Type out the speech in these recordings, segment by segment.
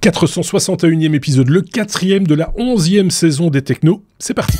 461e épisode, le 4e de la 11e saison des Technos. C'est parti.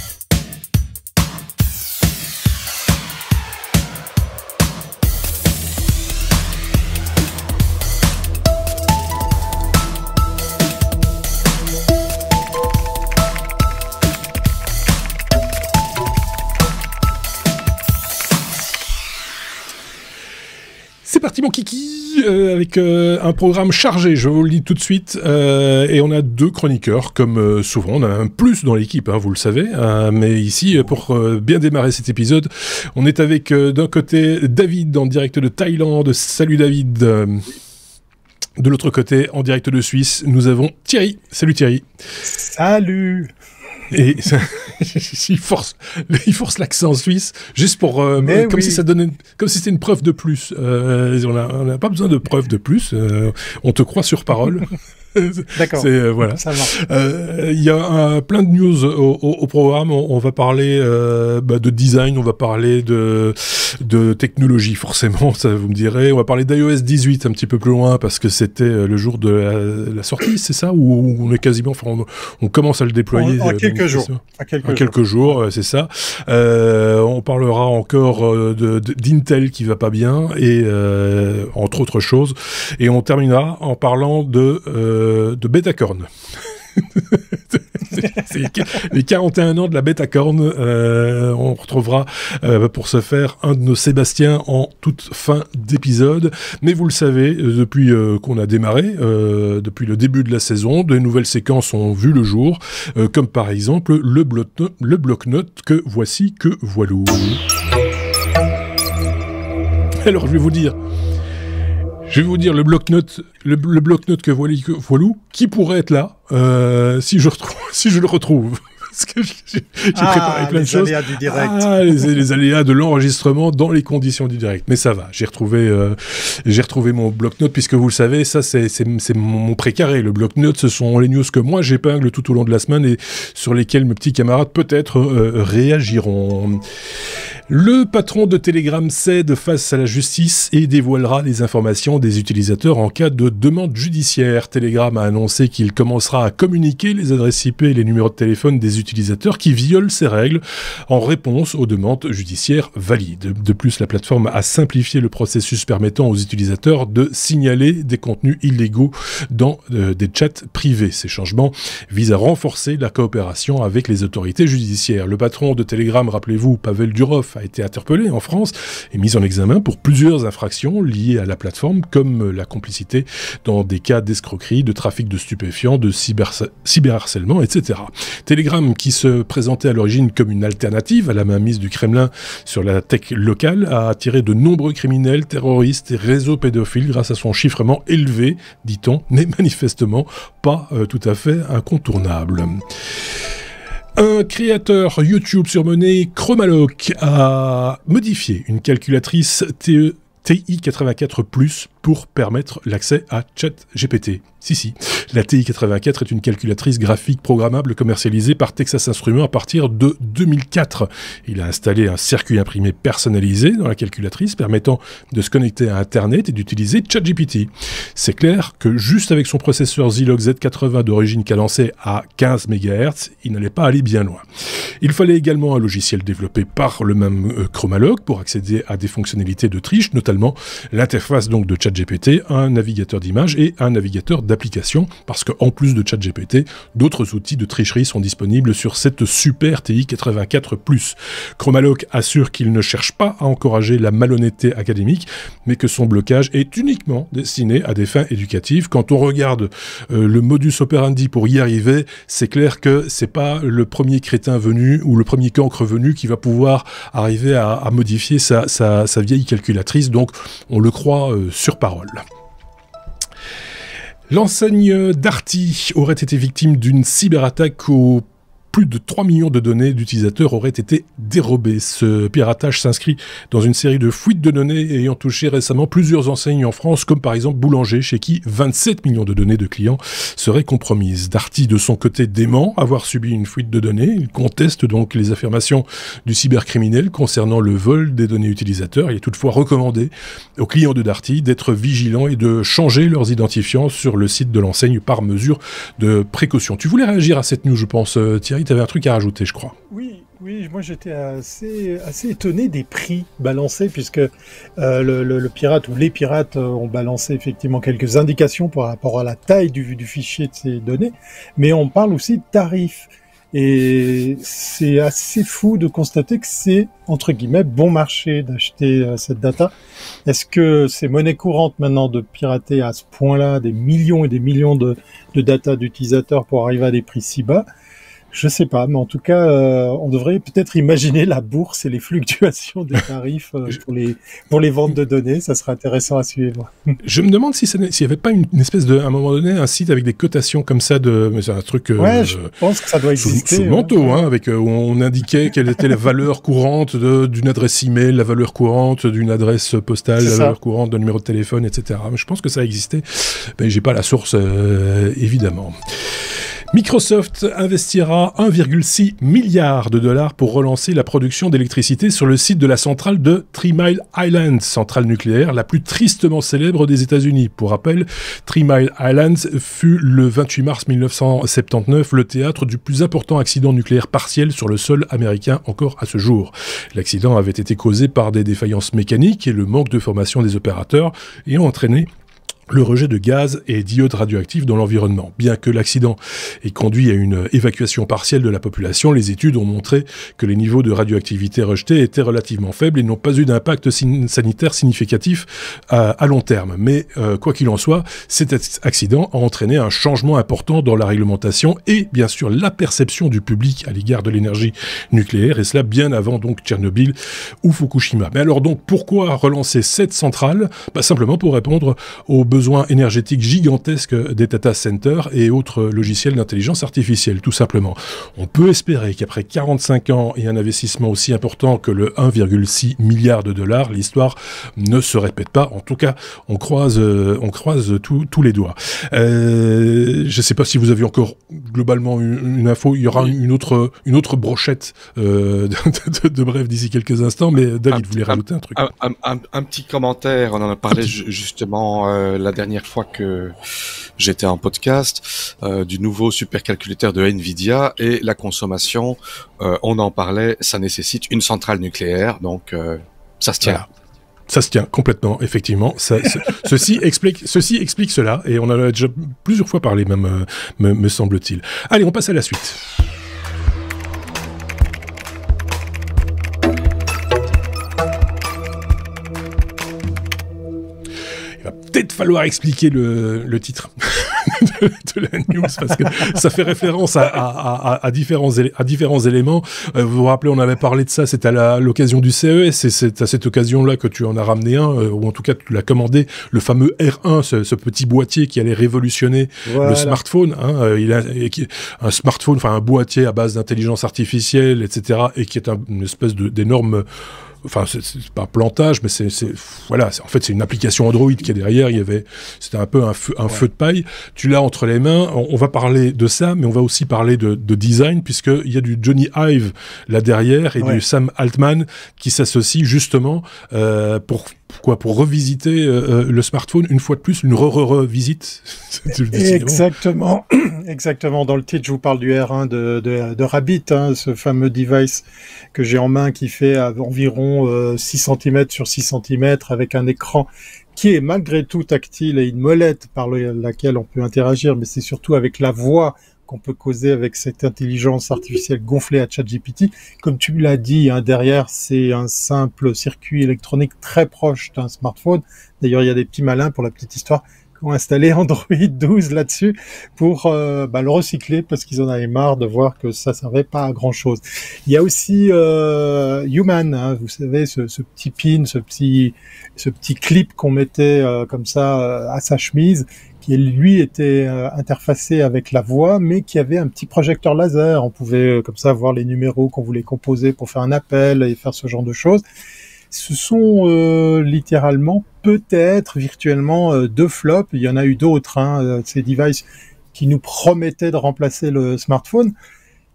C'est parti mon kiki, avec un programme chargé, je vous le dis tout de suite, et on a deux chroniqueurs, comme souvent, on a un plus dans l'équipe, hein, vous le savez, mais ici, pour bien démarrer cet épisode, on est avec d'un côté David en direct de Thaïlande, salut David. De l'autre côté, en direct de Suisse, nous avons Thierry, salut Thierry. Salut. Et il force l'accent suisse juste pour comme si ça donnait comme si c'était une preuve de plus. On n'a pas besoin de preuve de plus. On te croit sur parole. D'accord. Voilà. Ça marche. Il y a plein de news au programme. On va parler de design, on va parler de technologie forcément, ça vous me direz. On va parler d'iOS 18 un petit peu plus loin parce que c'était le jour de la sortie, c'est ça, où on est quasiment, on commence à le déployer. En quelques jours. Quelques jours, c'est ça. On parlera encore d'Intel qui va pas bien et entre autres choses. Et on terminera en parlant de Betacorn. C'est les 41 ans de la Betacorn. On retrouvera pour ce faire un de nos Sébastien en toute fin d'épisode. Mais vous le savez, depuis qu'on a démarré, depuis le début de la saison, de nouvelles séquences ont vu le jour, comme par exemple le bloc-notes que voici que voilou. Alors je vais vous dire le bloc-notes que voilou, qui pourrait être là si je le retrouve. Parce que j'ai préparé plein de choses. Les aléas du direct. Les aléas de l'enregistrement dans les conditions du direct. Mais ça va, j'ai retrouvé mon bloc-notes, puisque vous le savez, ça c'est mon précaré. Le bloc-notes, ce sont les news que moi j'épingle tout au long de la semaine et sur lesquelles mes petits camarades peut-être réagiront. Le patron de Telegram cède face à la justice et dévoilera les informations des utilisateurs en cas de demande judiciaire. Telegram a annoncé qu'il commencera à communiquer les adresses IP et les numéros de téléphone des utilisateurs qui violent ces règles en réponse aux demandes judiciaires valides. De plus, la plateforme a simplifié le processus permettant aux utilisateurs de signaler des contenus illégaux dans des chats privés. Ces changements visent à renforcer la coopération avec les autorités judiciaires. Le patron de Telegram, rappelez-vous, Pavel Durov, a été interpellé en France et mis en examen pour plusieurs infractions liées à la plateforme, comme la complicité dans des cas d'escroquerie, de trafic de stupéfiants, de cyberharcèlement, etc. Telegram, qui se présentait à l'origine comme une alternative à la mainmise du Kremlin sur la tech locale, a attiré de nombreux criminels, terroristes et réseaux pédophiles grâce à son chiffrement élevé, dit-on, mais manifestement pas tout à fait incontournable. Un créateur YouTube surnommé Chromalock a modifié une calculatrice TI-84+ pour permettre l'accès à ChatGPT. Si. La TI-84 est une calculatrice graphique programmable commercialisée par Texas Instruments à partir de 2004. Il a installé un circuit imprimé personnalisé dans la calculatrice permettant de se connecter à Internet et d'utiliser ChatGPT. C'est clair que juste avec son processeur Zilog Z80 d'origine cadencée à 15 MHz, il n'allait pas aller bien loin. Il fallait également un logiciel développé par le même Chromalock pour accéder à des fonctionnalités de triche, notamment l'interface donc de ChatGPT, un navigateur d'images et un navigateur d'applications, parce qu'en plus de ChatGPT, d'autres outils de tricherie sont disponibles sur cette super TI-84+. Chromalock assure qu'il ne cherche pas à encourager la malhonnêteté académique, mais que son blocage est uniquement destiné à des fins éducatives. Quand on regarde le modus operandi pour y arriver, c'est clair que c'est pas le premier crétin venu ou le premier cancre venu qui va pouvoir arriver à modifier sa vieille calculatrice, donc on le croit sur parole. L'enseigne Darty aurait été victime d'une cyberattaque au plus de 3 millions de données d'utilisateurs auraient été dérobées. Ce piratage s'inscrit dans une série de fuites de données ayant touché récemment plusieurs enseignes en France, comme par exemple Boulanger, chez qui 27 millions de données de clients seraient compromises. Darty, de son côté, dément avoir subi une fuite de données. Il conteste donc les affirmations du cybercriminel concernant le vol des données utilisateurs. Il est toutefois recommandé aux clients de Darty d'être vigilants et de changer leurs identifiants sur le site de l'enseigne par mesure de précaution. Tu voulais réagir à cette news, je pense. Thierry, tu avais un truc à rajouter, je crois. Oui, moi j'étais assez étonné des prix balancés, puisque le pirate ou les pirates ont balancé effectivement quelques indications par rapport à la taille du fichier de ces données, mais on parle aussi de tarifs. Et c'est assez fou de constater que c'est, entre guillemets, bon marché d'acheter cette data. Est-ce que c'est monnaie courante maintenant de pirater à ce point-là des millions et des millions de data d'utilisateurs pour arriver à des prix si bas? Je sais pas, mais en tout cas, on devrait peut-être imaginer la bourse et les fluctuations des tarifs pour les ventes de données. Ça serait intéressant à suivre. Je me demande s'il n'y avait pas une espèce de, à un moment donné, un site avec des cotations comme ça mais c'est un truc. Je pense que ça doit exister. Sous le manteau, avec où on indiquait quelle était la valeur courante d'une adresse email, la valeur courante d'une adresse postale, la valeur courante d'un numéro de téléphone, etc. Mais je pense que ça existait. Mais j'ai pas la source, évidemment. Microsoft investira 1,6 milliard de dollars pour relancer la production d'électricité sur le site de la centrale de Three Mile Island, centrale nucléaire la plus tristement célèbre des États-Unis. Pour rappel, Three Mile Island fut le 28 mars 1979 le théâtre du plus important accident nucléaire partiel sur le sol américain encore à ce jour. L'accident avait été causé par des défaillances mécaniques et le manque de formation des opérateurs ayant entraîné le rejet de gaz et d'iodes radioactifs dans l'environnement. Bien que l'accident ait conduit à une évacuation partielle de la population, les études ont montré que les niveaux de radioactivité rejetés étaient relativement faibles et n'ont pas eu d'impact sanitaire significatif à long terme. Mais quoi qu'il en soit, cet accident a entraîné un changement important dans la réglementation et bien sûr la perception du public à l'égard de l'énergie nucléaire, et cela bien avant donc Tchernobyl ou Fukushima. Mais alors donc pourquoi relancer cette centrale ? Simplement pour répondre aux besoins énergétiques gigantesques des data centers et autres logiciels d'intelligence artificielle, tout simplement. On peut espérer qu'après 45 ans et un investissement aussi important que le 1,6 milliard de dollars, l'histoire ne se répète pas. En tout cas, on croise tous les doigts. Je ne sais pas si vous avez encore globalement une info. Il y aura une autre brochette de bref d'ici quelques instants, mais David voulait rajouter un truc. Un petit commentaire, on en a parlé justement la dernière fois que j'étais en podcast, du nouveau supercalculateur de Nvidia et la consommation, on en parlait, ça nécessite une centrale nucléaire, donc ça se tient. Voilà. Ça se tient complètement, effectivement. Ceci explique cela, et on en a déjà plusieurs fois parlé, même, me semble-t-il. Allez, on passe à la suite. Il va peut-être falloir expliquer le titre de la news, parce que ça fait référence à différents éléments. Vous vous rappelez, on avait parlé de ça, c'était à l'occasion du CES, et c'est à cette occasion-là que tu en as ramené un, ou en tout cas tu l'as commandé, le fameux R1, ce petit boîtier qui allait révolutionner le smartphone. Un smartphone, enfin un boîtier à base d'intelligence artificielle, etc., et qui est une espèce d'énorme... Enfin, c'est pas un plantage, mais en fait, c'est une application Android qui est derrière. C'était un peu un feu de paille. Tu l'as entre les mains. On va parler de ça, mais on va aussi parler de design, puisqu'il y a du Johnny Ive là derrière et du Sam Altman qui s'associent justement pour revisiter le smartphone une fois de plus, une revisite. Exactement. Dans le titre, je vous parle du R1 de Rabbit, ce fameux device que j'ai en main qui fait environ 6 cm sur 6 cm avec un écran qui est malgré tout tactile et une molette par laquelle on peut interagir, mais c'est surtout avec la voix qu'on peut causer avec cette intelligence artificielle gonflée à ChatGPT. Comme tu l'as dit, derrière, c'est un simple circuit électronique très proche d'un smartphone. D'ailleurs, il y a des petits malins, pour la petite histoire, qui ont installé Android 12 là-dessus pour le recycler parce qu'ils en avaient marre de voir que ça servait pas à grand-chose. Il y a aussi Human, vous savez, ce petit pin, ce petit clip qu'on mettait comme ça à sa chemise, qui lui était interfacé avec la voix, mais qui avait un petit projecteur laser. On pouvait comme ça voir les numéros qu'on voulait composer pour faire un appel et faire ce genre de choses. Ce sont littéralement, peut-être virtuellement, 2 flops. Il y en a eu d'autres, ces devices qui nous promettaient de remplacer le smartphone.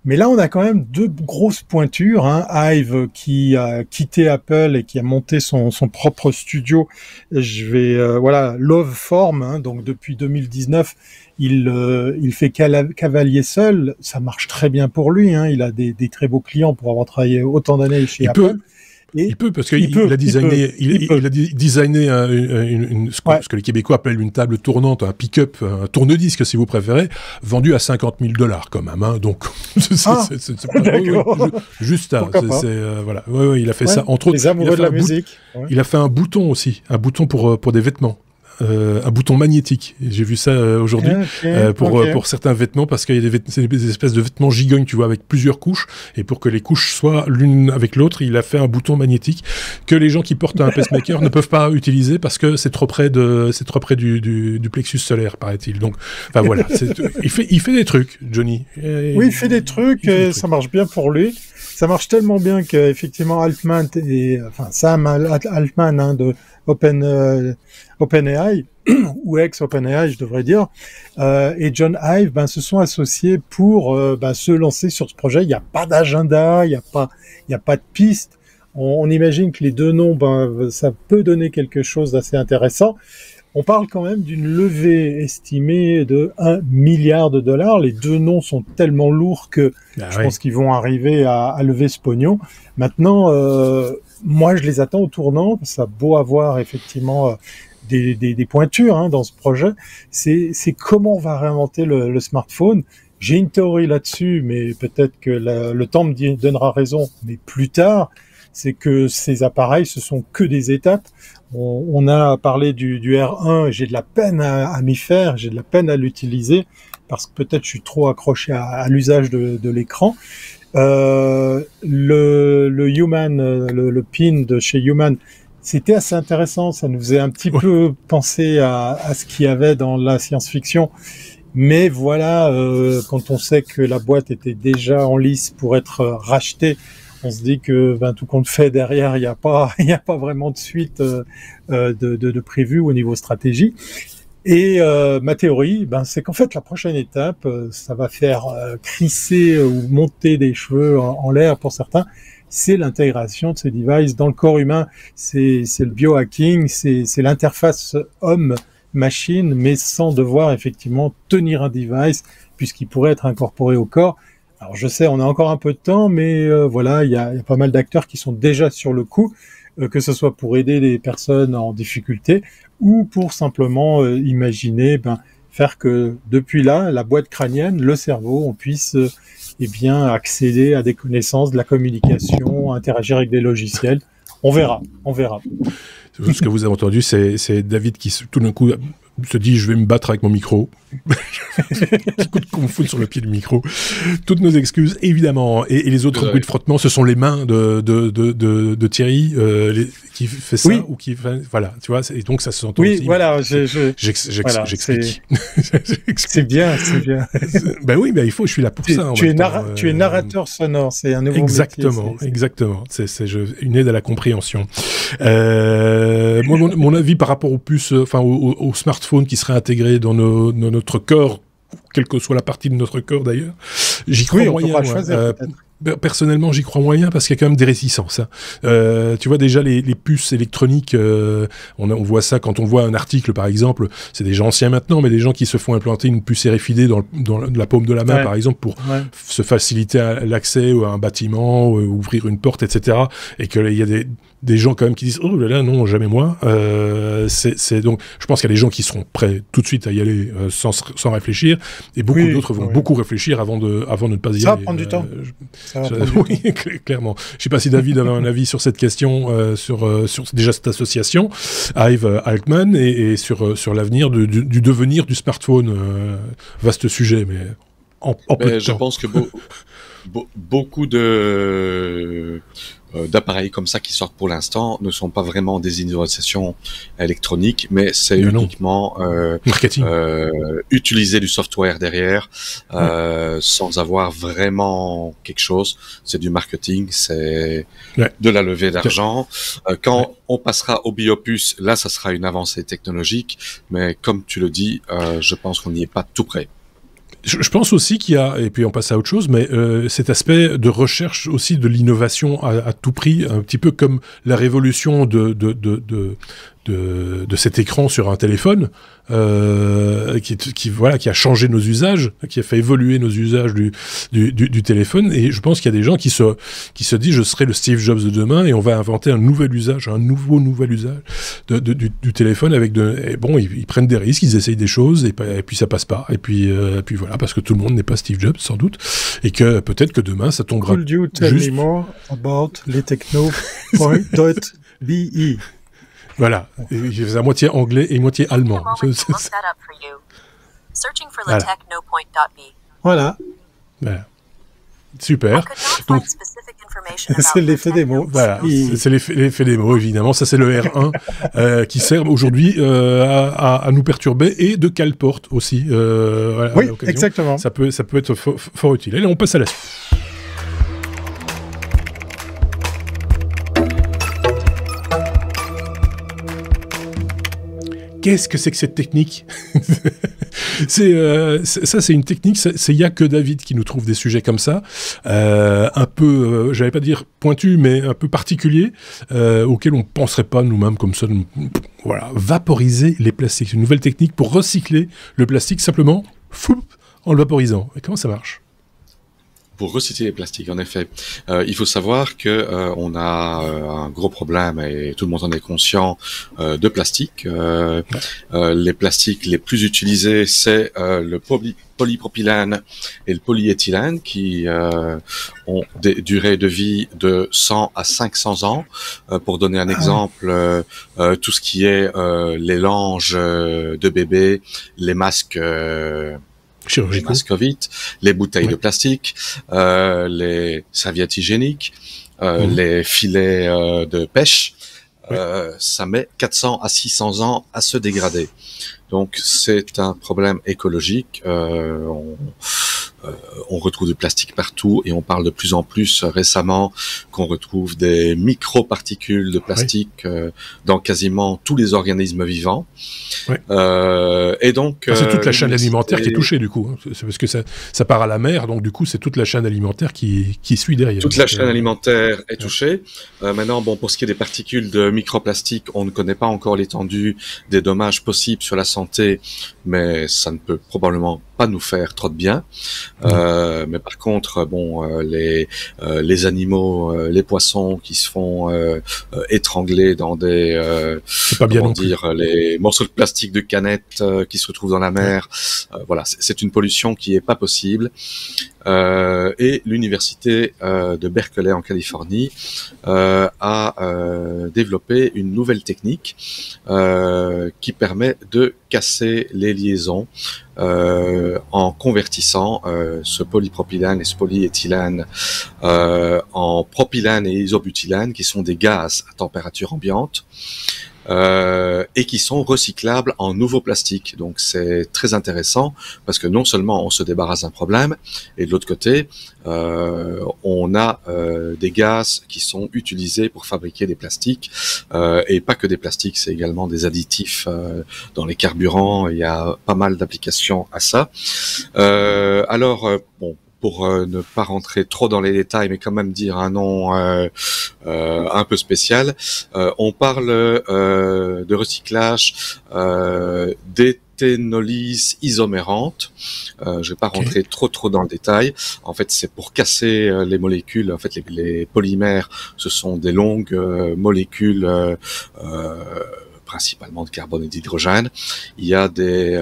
Mais là, on a quand même 2 grosses pointures. Hive qui a quitté Apple et qui a monté son propre studio. Loveform. Donc depuis 2019, il fait cavalier seul. Ça marche très bien pour lui. Il a des très beaux clients pour avoir travaillé autant d'années chez Apple. Il peut, parce qu'il a designé, il a designé ce que les Québécois appellent une table tournante, un pick-up, un tourne-disque si vous préférez, vendu à $50,000 quand même. Donc, c'est pas juste ça. Voilà. Ouais, il a fait ça. Entre autres, les amoureux de la musique. Il a fait un bouton aussi, un bouton pour des vêtements. Un bouton magnétique. J'ai vu ça aujourd'hui pour certains vêtements, parce qu'il y a des espèces de vêtements gigognes, tu vois, avec plusieurs couches, et pour que les couches soient l'une avec l'autre, il a fait un bouton magnétique que les gens qui portent un pacemaker ne peuvent pas utiliser parce que c'est trop près du plexus solaire, paraît-il. Donc, enfin voilà, il fait des trucs, Johnny. Oui, il fait des trucs, ça marche bien pour lui. Ça marche tellement bien qu'effectivement Sam Altman de OpenAI ou ex-OpenAI, je devrais dire, et John Ive se sont associés pour se lancer sur ce projet. Il n'y a pas d'agenda, il n'y a pas de piste. On imagine que les 2 noms, ça peut donner quelque chose d'assez intéressant. On parle quand même d'une levée estimée de $1 milliard. Les 2 noms sont tellement lourds que je pense qu'ils vont arriver à lever ce pognon. Maintenant, moi, je les attends au tournant. Ça a beau avoir effectivement des pointures dans ce projet. C'est comment on va réinventer le smartphone. J'ai une théorie là-dessus, mais peut-être que le temps me donnera raison. Mais plus tard, c'est que ces appareils, ce sont que des étapes. On a parlé du R1, j'ai de la peine à m'y faire, j'ai de la peine à l'utiliser, parce que peut-être je suis trop accroché à l'usage de l'écran. Le Human, le pin de chez Human, c'était assez intéressant, ça nous faisait un petit peu penser à ce qu'il y avait dans la science-fiction. Mais voilà, quand on sait que la boîte était déjà en lice pour être rachetée, on se dit que tout compte fait derrière, il n'y a pas vraiment de suite de prévu au niveau stratégie. Et ma théorie, c'est qu'en fait la prochaine étape, ça va faire crisser ou monter des cheveux en l'air pour certains. C'est l'intégration de ces devices dans le corps humain. C'est le biohacking, c'est l'interface homme-machine, mais sans devoir effectivement tenir un device puisqu'il pourrait être incorporé au corps. Alors je sais, on a encore un peu de temps, mais voilà, il y a pas mal d'acteurs qui sont déjà sur le coup, que ce soit pour aider des personnes en difficulté ou pour simplement imaginer, faire que depuis là, la boîte crânienne, le cerveau, on puisse accéder à des connaissances, de la communication, interagir avec des logiciels. On verra. Ce que vous avez entendu, c'est David qui tout d'un coup se dit je vais me battre avec mon micro. Coup de qu'on me fout sur le pied du micro. Toutes nos excuses, évidemment. Et les autres bruits de frottement, ce sont les mains de Thierry qui fait ça ou qui fait, voilà, tu vois. Et donc ça se entend aussi. Oui, voilà. J'explique. C'est bien. Oui, il faut. Je suis là pour ça. Tu es narrateur sonore. C'est un nouveau exactement. C'est une aide à la compréhension. Moi, mon avis par rapport aux puces, au smartphone qui serait intégré dans notre corps, quelle que soit la partie de notre corps d'ailleurs, j'y crois moyen. Personnellement, j'y crois moyen parce qu'il y a quand même des réticences. Tu vois déjà les puces électroniques, on voit ça quand on voit un article par exemple, c'est des gens anciens maintenant, mais des gens qui se font implanter une puce RFID dans la paume de la main par exemple pour se faciliter l'accès à un bâtiment, ouvrir une porte, etc. Et qu'il y a des gens quand même qui disent oh là là non jamais moi. C'est donc je pense qu'il y a des gens qui seront prêts tout de suite à y aller sans réfléchir et beaucoup d'autres vont beaucoup réfléchir avant de ne pas y aller. Ça va prendre du temps. Oui, clairement. Je ne sais pas si David avait un avis sur cette question, sur déjà cette association, Hive Altman, et sur l'avenir du devenir du smartphone. Vaste sujet, mais en peu de temps. Je pense que beaucoup de d'appareils comme ça qui sortent pour l'instant ne sont pas vraiment des innovations électroniques, mais c'est uniquement utiliser du software derrière sans avoir vraiment quelque chose. C'est du marketing, c'est de la levée d'argent. Quand on passera au Biopus, là, ça sera une avancée technologique, mais comme tu le dis, je pense qu'on n'y est pas tout près. Je pense aussi qu'il y a, et puis on passe à autre chose, mais cet aspect de recherche aussi de l'innovation à tout prix, un petit peu comme la révolution de cet écran sur un téléphone, qui a changé nos usages, qui a fait évoluer nos usages du téléphone. Et je pense qu'il y a des gens qui se disent, je serai le Steve Jobs de demain, et on va inventer un nouvel usage, un nouvel usage du téléphone avec et bon, ils prennent des risques, ils essayent des choses, et puis ça passe pas. Et puis voilà, parce que tout le monde n'est pas Steve Jobs, sans doute, et que peut-être que demain, ça tombera. Could you tell me more about letechno.be? Voilà, j'ai fait à moitié anglais et moitié allemand. Voilà. Voilà. Super. Donc, c'est l'effet des mots. Voilà, c'est l'effet des mots, évidemment. Ça, c'est le R1 qui sert aujourd'hui à nous perturber, et de cale-porte aussi. Voilà, oui, exactement. Ça peut être fort utile. Allez, on passe à la suite. Qu'est-ce que c'est que cette technique? Ça, c'est une technique, il n'y a que David qui nous trouve des sujets comme ça, un peu, j'allais pas dire pointu, mais un peu particulier, auxquels on ne penserait pas nous-mêmes comme ça. Voilà, vaporiser les plastiques. C'est une nouvelle technique pour recycler le plastique simplement en le vaporisant. Et comment ça marche? Pour recycler les plastiques, en effet. Il faut savoir que on a un gros problème, et tout le monde en est conscient, de plastique. Les plastiques les plus utilisés, c'est le polypropylène et le polyéthylène, qui ont des durées de vie de 100 à 500 ans. Pour donner un exemple, tout ce qui est les langes de bébés, les masques les masques Covid, les bouteilles de plastique, les serviettes hygiéniques, les filets de pêche, ça met 400 à 600 ans à se dégrader. Donc c'est un problème écologique. On retrouve du plastique partout, et on parle de plus en plus récemment qu'on retrouve des microparticules de plastique dans quasiment tous les organismes vivants. Et donc c'est toute la chaîne alimentaire qui est touchée, du coup. C'est parce que ça part à la mer, donc du coup c'est toute la chaîne alimentaire qui suit derrière. Toute la chaîne alimentaire est touchée. Maintenant, bon, pour ce qui est des particules de microplastiques, on ne connaît pas encore l'étendue des dommages possibles sur la santé, mais ça ne peut probablement pas nous faire trop de bien. Mais par contre, bon, les animaux, les poissons qui se font étrangler dans des pas bien comment dire, les morceaux de plastique de canettes qui se retrouvent dans la mer, voilà, c'est une pollution qui est pas possible. Et l'université de Berkeley en Californie a développé une nouvelle technique qui permet de casser les liaisons en convertissant ce polypropylène et ce polyéthylène en propylène et isobutylène, qui sont des gaz à température ambiante. Et qui sont recyclables en nouveaux plastiques. Donc c'est très intéressant, parce que non seulement on se débarrasse d'un problème, et de l'autre côté, on a des gaz qui sont utilisés pour fabriquer des plastiques, et pas que des plastiques, c'est également des additifs dans les carburants. Il y a pas mal d'applications à ça. Bon, pour ne pas rentrer trop dans les détails, mais quand même dire un nom un peu spécial, on parle de recyclage d'éthénolyse isomérante. Je vais pas rentrer trop dans le détail. En fait, c'est pour casser les molécules. En fait, les polymères, ce sont des longues molécules principalement de carbone et d'hydrogène. Il y a des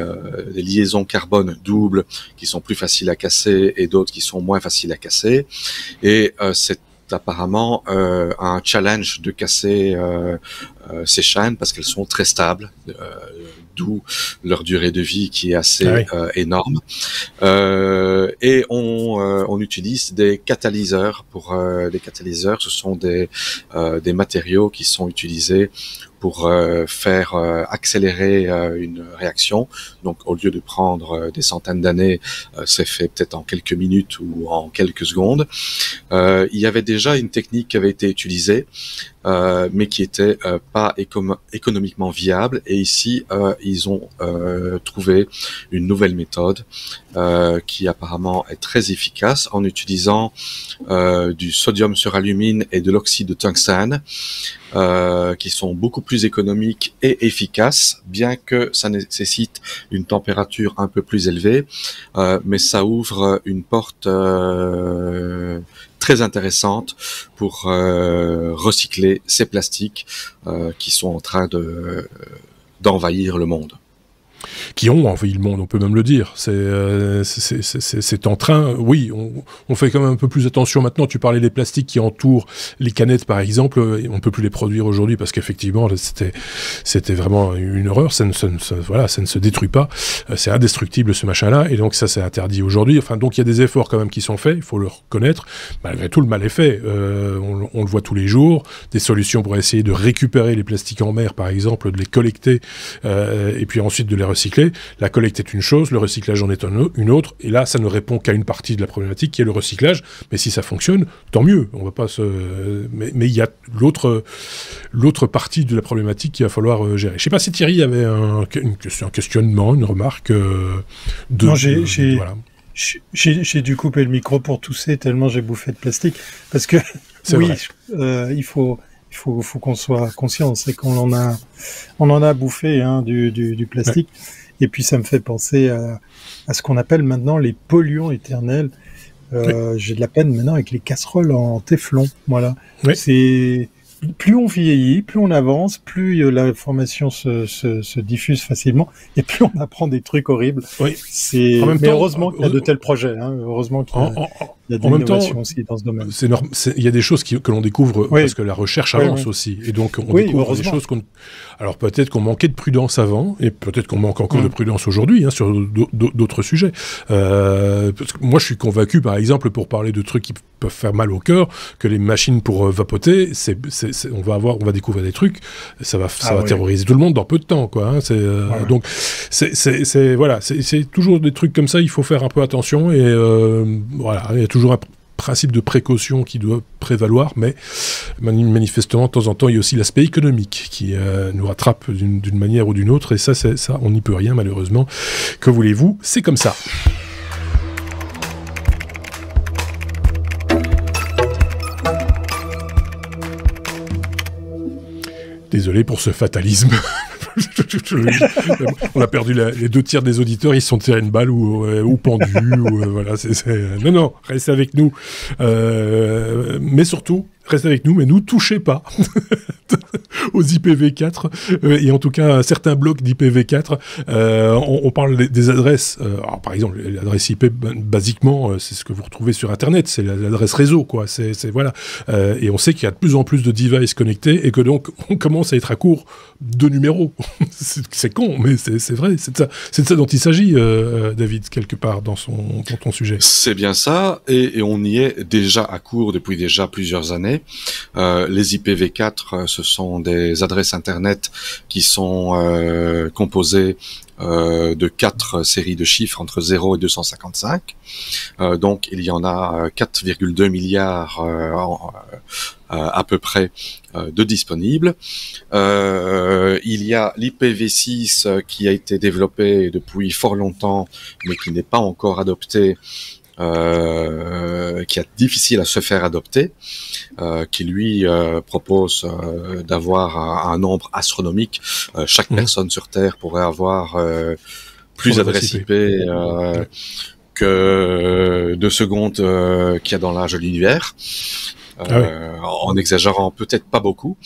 liaisons carbone doubles qui sont plus faciles à casser, et d'autres qui sont moins faciles à casser. Et c'est apparemment un challenge de casser ces chaînes, parce qu'elles sont très stables, d'où leur durée de vie qui est assez énorme. Et on utilise des catalyseurs. Les catalyseurs, ce sont des matériaux qui sont utilisés pour faire accélérer une réaction. Donc, au lieu de prendre des centaines d'années, c'est fait peut-être en quelques minutes ou en quelques secondes. Il y avait déjà une technique qui avait été utilisée, mais qui était pas économiquement viable. Et ici, ils ont trouvé une nouvelle méthode qui apparemment est très efficace en utilisant du sodium sur alumine et de l'oxyde de tungstène, qui sont beaucoup plus économiques et efficaces, bien que ça nécessite une température un peu plus élevée, mais ça ouvre une porte très intéressante pour recycler ces plastiques qui sont en train d'envahir le monde. Qui ont envahi le monde, on peut même le dire. C'est en train. Oui, on fait quand même un peu plus attention maintenant. Tu parlais des plastiques qui entourent les canettes, par exemple. On peut plus les produire aujourd'hui parce qu'effectivement, c'était vraiment une horreur. Ça ne se détruit pas. C'est indestructible ce machin-là, et donc ça c'est interdit aujourd'hui. Enfin, donc il y a des efforts quand même qui sont faits. Il faut le reconnaître. Malgré tout, le mal est fait. On le voit tous les jours. Des solutions pour essayer de récupérer les plastiques en mer, par exemple, de les collecter et puis ensuite de les recycler. La collecte est une chose, le recyclage en est une autre, et là ça ne répond qu'à une partie de la problématique qui est le recyclage, mais si ça fonctionne, tant mieux, on va pas mais il y a l'autre partie de la problématique qu'il va falloir gérer. Je sais pas si Thierry avait un questionnement, une remarque Non, voilà. J'ai dû couper le micro pour tousser tellement j'ai bouffé de plastique, parce que oui, il faut qu'on soit conscient, c'est qu'on en a bouffé du plastique. Ouais. Et puis ça me fait penser à ce qu'on appelle maintenant les polluants éternels. J'ai de la peine maintenant avec les casseroles en téflon. Voilà. Oui. C'est plus on vieillit, plus on avance, plus l'information se diffuse facilement, et plus on apprend des trucs horribles. Oui. Mais heureusement qu'il y a de tels projets. Heureusement qu'il y a de l'innovation aussi dans ce domaine. Il y a des choses que l'on découvre parce que la recherche avance aussi. Et donc, on découvre des choses alors peut-être qu'on manquait de prudence avant, et peut-être qu'on manque encore de prudence aujourd'hui sur d'autres sujets. Parce que moi, je suis convaincu, par exemple, pour parler de trucs qui peuvent faire mal au cœur, que les machines pour vapoter, on va découvrir des trucs, ça va terroriser tout le monde dans peu de temps, quoi. Donc, c'est toujours des trucs comme ça, il faut faire un peu attention, et voilà, il y a toujours un principe de précaution qui doit prévaloir, mais manifestement, de temps en temps, il y a aussi l'aspect économique qui nous rattrape d'une manière ou d'une autre, et ça, on n'y peut rien, malheureusement. Que voulez-vous, c'est comme ça. Désolé pour ce fatalisme. On a perdu les 2 tiers des auditeurs, ils se sont tirés une balle ou pendus. Voilà, non, restez avec nous. Mais surtout, restez avec nous, mais nous touchez pas aux IPv4 et en tout cas à certains blocs d'IPv4. On parle des adresses. Alors, par exemple, l'adresse IP, basiquement, c'est ce que vous retrouvez sur Internet, c'est l'adresse réseau, quoi. Voilà. Et on sait qu'il y a de plus en plus de devices connectés et que donc on commence à être à court de numéros. C'est con, mais c'est vrai. C'est de ça dont il s'agit, David, quelque part dans ton sujet. C'est bien ça, et on y est déjà à court depuis déjà plusieurs années. Les IPv4, ce sont des adresses Internet qui sont composées de 4 séries de chiffres entre 0 et 255. Donc, il y en a 4,2 milliards à peu près de disponibles. Il y a l'IPv6 qui a été développé depuis fort longtemps, mais qui n'est pas encore adopté, qui est difficile à se faire adopter, qui lui propose d'avoir un nombre astronomique. Chaque personne sur Terre pourrait avoir plus d'adresses IP que de secondes qu'il y a dans l'âge de l'univers. en exagérant peut-être pas beaucoup.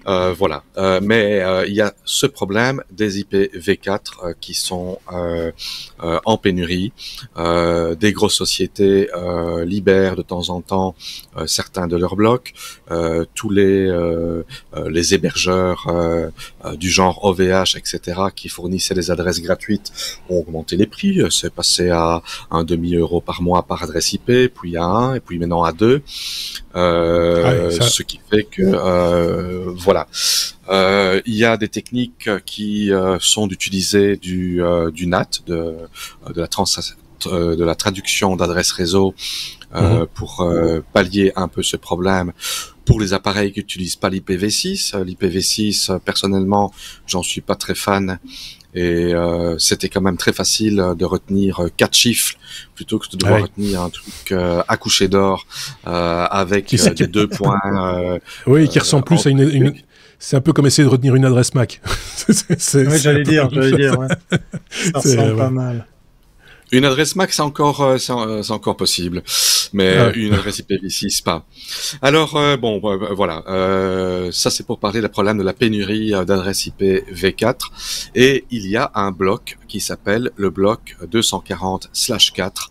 Voilà. Mais il y a ce problème des IPv4 qui sont en pénurie. Des grosses sociétés libèrent de temps en temps certains de leurs blocs. Tous les hébergeurs du genre OVH, etc., qui fournissaient des adresses gratuites ont augmenté les prix. C'est passé à un demi-euro par mois par adresse IP, puis à 1, et puis maintenant à 2. Ce qui fait que voilà. Il y a des techniques qui sont d'utiliser du NAT, de la traduction d'adresse réseau, pour pallier un peu ce problème pour les appareils qui n'utilisent pas l'IPv6. L'IPv6, personnellement, j'en suis pas très fan. Et c'était quand même très facile de retenir 4 chiffres plutôt que de devoir retenir un truc à coucher d'or avec des 2 points. Oui, qui ressemble plus à une... C'est un peu comme essayer de retenir une adresse Mac. Oui, j'allais dire. Ouais. Ça ressemble pas mal. Une adresse Mac, c'est encore possible, mais une adresse IPv6, pas. Alors, voilà. Ça, c'est pour parler du problème de la pénurie d'adresses IPv4. Et il y a un bloc qui s'appelle le bloc 240/4,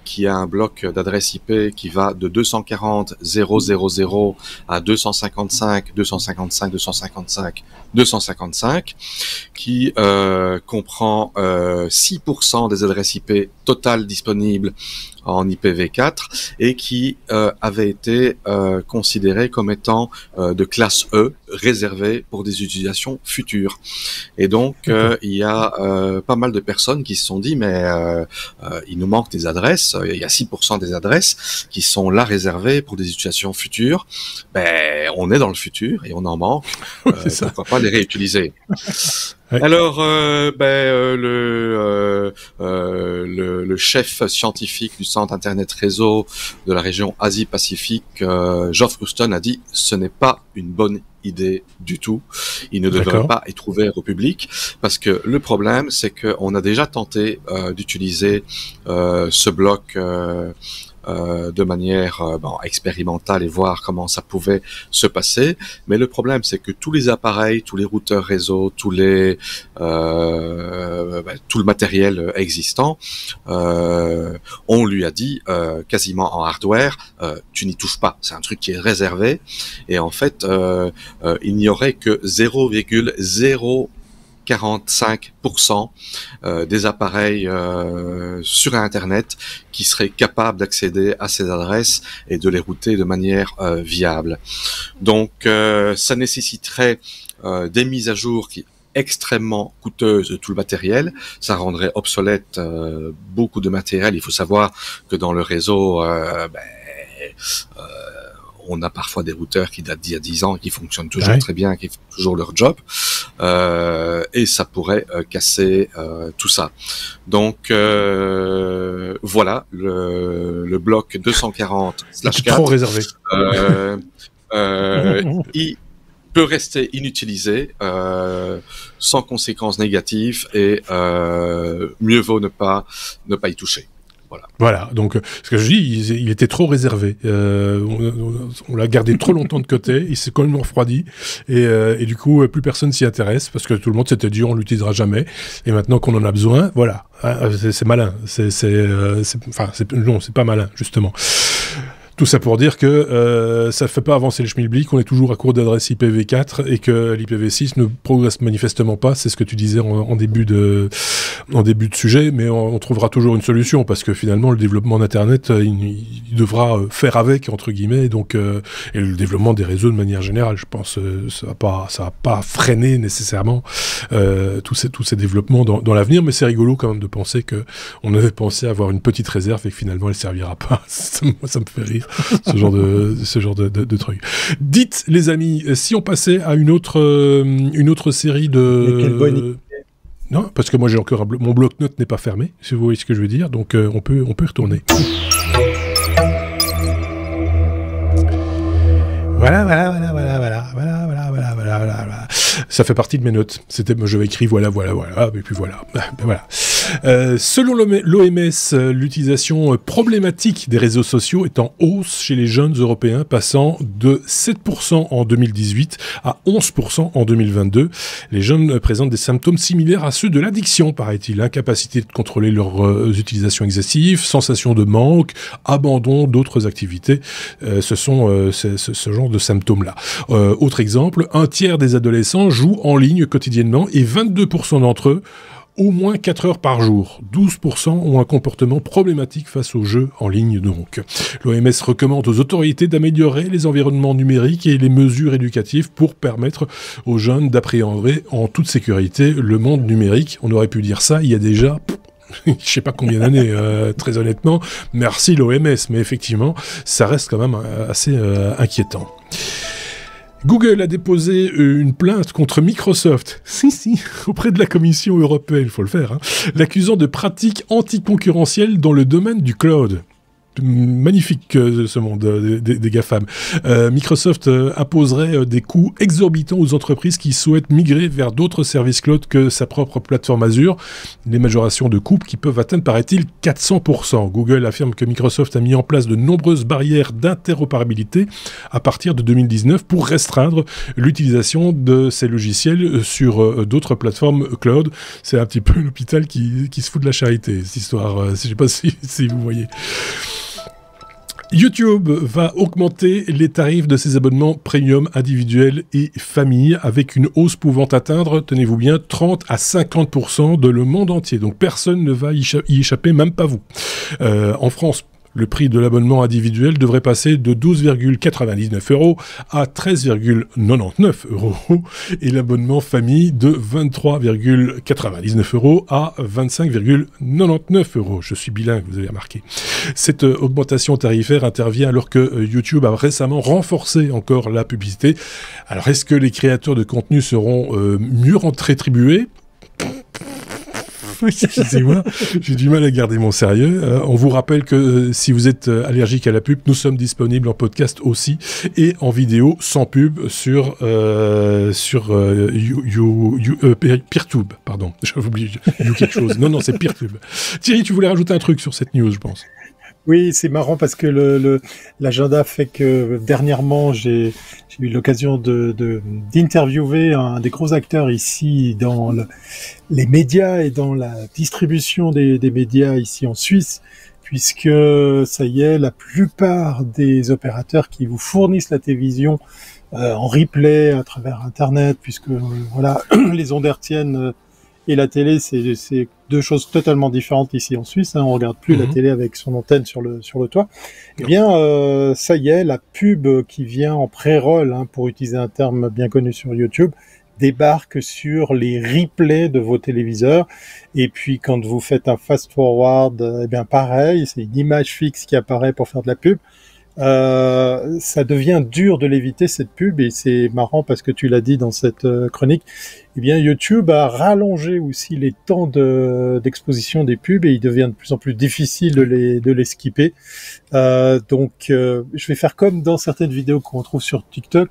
qui a un bloc d'adresse IP qui va de 240.0.0.0 à 255.255.255.255, qui comprend 6% des adresses IP totales disponibles en IPv4 et qui avait été considéré comme étant de classe E, réservé pour des utilisations futures. Et donc, il y a pas mal de personnes qui se sont dit, mais il nous manque des adresses, il y a 6% des adresses qui sont là réservées pour des utilisations futures. Ben, on est dans le futur et on en manque, pourquoi pas les réutiliser. Alors, le chef scientifique du Centre Internet Réseau de la région Asie-Pacifique, Geoff Huston, a dit « ce n'est pas une bonne idée du tout. Il ne devrait pas être ouvert au public parce que le problème, c'est qu'on a déjà tenté d'utiliser ce bloc de manière expérimentale et voir comment ça pouvait se passer. Mais le problème, c'est que tous les appareils, tous les routeurs réseau, tout le matériel existant, on lui a dit quasiment en hardware, tu n'y touches pas. C'est un truc qui est réservé. Et en fait, il n'y aurait que 0,045% des appareils sur Internet qui seraient capables d'accéder à ces adresses et de les router de manière viable. Donc, ça nécessiterait des mises à jour qui extrêmement coûteuses de tout le matériel. Ça rendrait obsolète beaucoup de matériel. Il faut savoir que dans le réseau, on a parfois des routeurs qui datent d'il y a 10 ans, qui fonctionnent toujours très bien, qui font toujours leur job, et ça pourrait casser tout ça. Donc voilà, le bloc 240/4 trop réservé. Il peut rester inutilisé sans conséquences négatives et mieux vaut ne pas y toucher. Voilà, donc ce que je dis, il était trop réservé. On l'a gardé trop longtemps de côté, il s'est complètement refroidi, et du coup, plus personne s'y intéresse, parce que tout le monde s'était dit, on l'utilisera jamais, et maintenant qu'on en a besoin, voilà, c'est malin, non, c'est pas malin, justement. Tout ça pour dire que ça ne fait pas avancer le schmilblick, on est toujours à court d'adresse IPv4 et que l'IPv6 ne progresse manifestement pas, c'est ce que tu disais en début de sujet, mais on trouvera toujours une solution parce que finalement le développement d'Internet, il devra faire avec, entre guillemets, donc, et le développement des réseaux de manière générale, je pense, ça va pas freiner nécessairement tous ces développements dans l'avenir, mais c'est rigolo quand même de penser qu'on avait pensé avoir une petite réserve et que finalement elle servira pas. Moi, ça me fait rire. ce genre de truc. Dites, les amis, si on passait à une autre série de... Quelle bonne idée. Non, parce que moi j'ai encore mon bloc-notes n'est pas fermé, si vous voyez ce que je veux dire, donc on peut y retourner. Voilà. Ça fait partie de mes notes. J'avais écrit voilà, et puis voilà. Ben voilà. Selon l'OMS, l'utilisation problématique des réseaux sociaux est en hausse chez les jeunes européens, passant de 7% en 2018 à 11% en 2022. Les jeunes présentent des symptômes similaires à ceux de l'addiction, paraît-il. Incapacité de contrôler leurs utilisations excessives, sensation de manque, abandon d'autres activités. Ce sont ce genre de symptômes-là. Autre exemple, un tiers des adolescents jouent en ligne quotidiennement et 22% d'entre eux au moins 4 heures par jour. 12% ont un comportement problématique face aux jeux en ligne donc. L'OMS recommande aux autorités d'améliorer les environnements numériques et les mesures éducatives pour permettre aux jeunes d'appréhender en toute sécurité le monde numérique. On aurait pu dire ça il y a déjà... je sais pas combien d'années, très honnêtement. Merci l'OMS, mais effectivement, ça reste quand même assez inquiétant. Google a déposé une plainte contre Microsoft, auprès de la Commission européenne, il faut le faire, l'accusant de pratiques anticoncurrentielles dans le domaine du cloud. Magnifique ce monde des GAFAM. Microsoft imposerait des coûts exorbitants aux entreprises qui souhaitent migrer vers d'autres services cloud que sa propre plateforme Azure. Des majorations de coûts qui peuvent atteindre, paraît-il, 400%. Google affirme que Microsoft a mis en place de nombreuses barrières d'interopérabilité à partir de 2019 pour restreindre l'utilisation de ces logiciels sur d'autres plateformes cloud. C'est un petit peu l'hôpital qui se fout de la charité, cette histoire. Je ne sais pas si vous voyez. YouTube va augmenter les tarifs de ses abonnements premium individuels et famille avec une hausse pouvant atteindre, tenez-vous bien, 30 à 50% de le monde entier. Donc personne ne va y échapper, même pas vous. En France, le prix de l'abonnement individuel devrait passer de 12,99 € à 13,99 € et l'abonnement famille de 23,99 € à 25,99 €. Je suis bilingue, vous avez remarqué. Cette augmentation tarifaire intervient alors que YouTube a récemment renforcé encore la publicité. Alors, est-ce que les créateurs de contenu seront mieux rétribués ? Excusez-moi, j'ai du mal à garder mon sérieux. On vous rappelle que si vous êtes allergique à la pub, nous sommes disponibles en podcast aussi et en vidéo sans pub sur Peertube. Pardon, j'avais oublié quelque chose. Non, c'est Peertube. Thierry, tu voulais rajouter un truc sur cette news, je pense. Oui, c'est marrant parce que l'agenda fait que dernièrement, j'ai eu l'occasion d'interviewer un des gros acteurs ici dans les médias et dans la distribution des médias ici en Suisse, puisque ça y est, la plupart des opérateurs qui vous fournissent la télévision en replay à travers Internet, puisque voilà, les ondes hertziennes et la télé, c'est deux choses totalement différentes ici en Suisse. On regarde plus la télé avec son antenne sur le toit. Eh bien, ça y est, la pub qui vient en pré-roll, pour utiliser un terme bien connu sur YouTube, débarque sur les replays de vos téléviseurs. Et puis, quand vous faites un fast-forward, eh bien, pareil, c'est une image fixe qui apparaît pour faire de la pub. Ça devient dur de l'éviter, cette pub, et c'est marrant parce que tu l'as dit dans cette chronique. Eh bien, YouTube a rallongé aussi les temps d'exposition des pubs et il devient de plus en plus difficile de les skipper. Donc, je vais faire comme dans certaines vidéos qu'on trouve sur TikTok.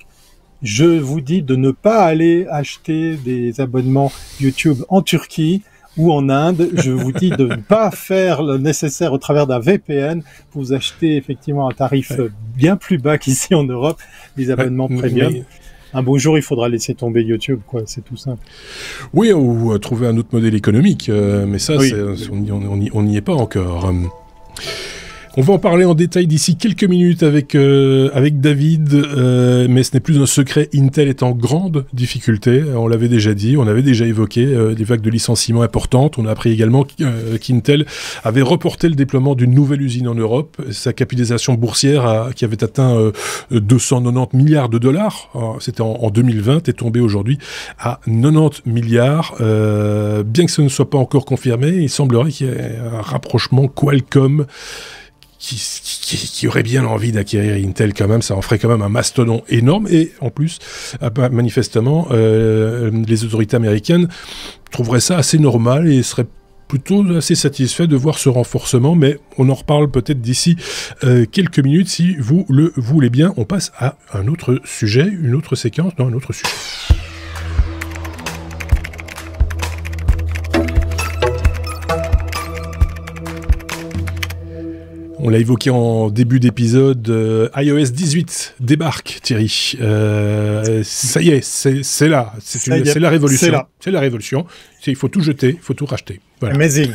Je vous dis de ne pas aller acheter des abonnements YouTube en Turquie ou en Inde. Je vous dis de ne pas faire le nécessaire au travers d'un VPN pour vous acheter effectivement un tarif bien plus bas qu'ici en Europe, des abonnements premium. Mais... un beau jour, il faudra laisser tomber YouTube, quoi. C'est tout simple. Oui, ou trouver un autre modèle économique. Mais ça, oui. On n'y est pas encore. On va en parler en détail d'ici quelques minutes avec David, mais ce n'est plus un secret, Intel est en grande difficulté, on l'avait déjà dit, on avait déjà évoqué des vagues de licenciements importantes, on a appris également qu'Intel avait reporté le déploiement d'une nouvelle usine en Europe, sa capitalisation boursière qui avait atteint 290 milliards de dollars, c'était en 2020, est tombée aujourd'hui à 90 milliards, bien que ce ne soit pas encore confirmé, il semblerait qu'il y ait un rapprochement Qualcomm qui aurait bien envie d'acquérir Intel quand même, ça en ferait quand même un mastodon énorme, et en plus, manifestement, les autorités américaines trouveraient ça assez normal et seraient plutôt assez satisfaits de voir ce renforcement, mais on en reparle peut-être d'ici quelques minutes, si vous le voulez bien. On passe à un autre sujet, une autre séquence, non, un autre sujet. On l'a évoqué en début d'épisode, iOS 18 débarque, Thierry. Ça y est, c'est là. C'est la révolution. C'est la révolution. Il faut tout jeter, il faut tout racheter. Voilà. Amazing.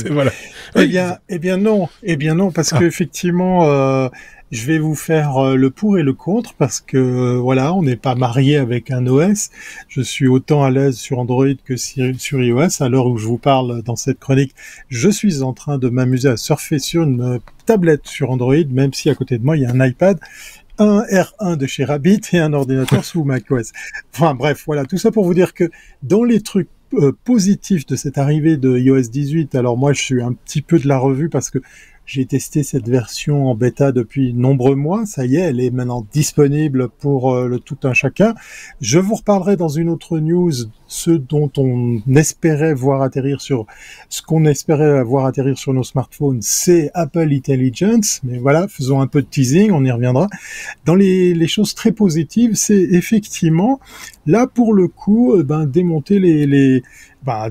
Voilà. Eh bien non, parce que effectivement, je vais vous faire le pour et le contre, parce que voilà, on n'est pas marié avec un OS. Je suis autant à l'aise sur Android que sur iOS. À l'heure où je vous parle dans cette chronique, je suis en train de m'amuser à surfer sur une tablette sur Android, même si à côté de moi il y a un iPad, un R1 de chez Rabbit et un ordinateur sous macOS. Enfin bref, voilà, tout ça pour vous dire que dans les trucs positifs de cette arrivée de iOS 18, alors moi je suis un petit peu de la revue parce que j'ai testé cette version en bêta depuis de nombreux mois. Ça y est, elle est maintenant disponible pour le tout un chacun. Je vous reparlerai dans une autre news ce dont on espérait voir atterrir sur nos smartphones, c'est Apple Intelligence. Mais voilà, faisons un peu de teasing, on y reviendra. Dans les choses très positives, c'est effectivement là pour le coup, démonter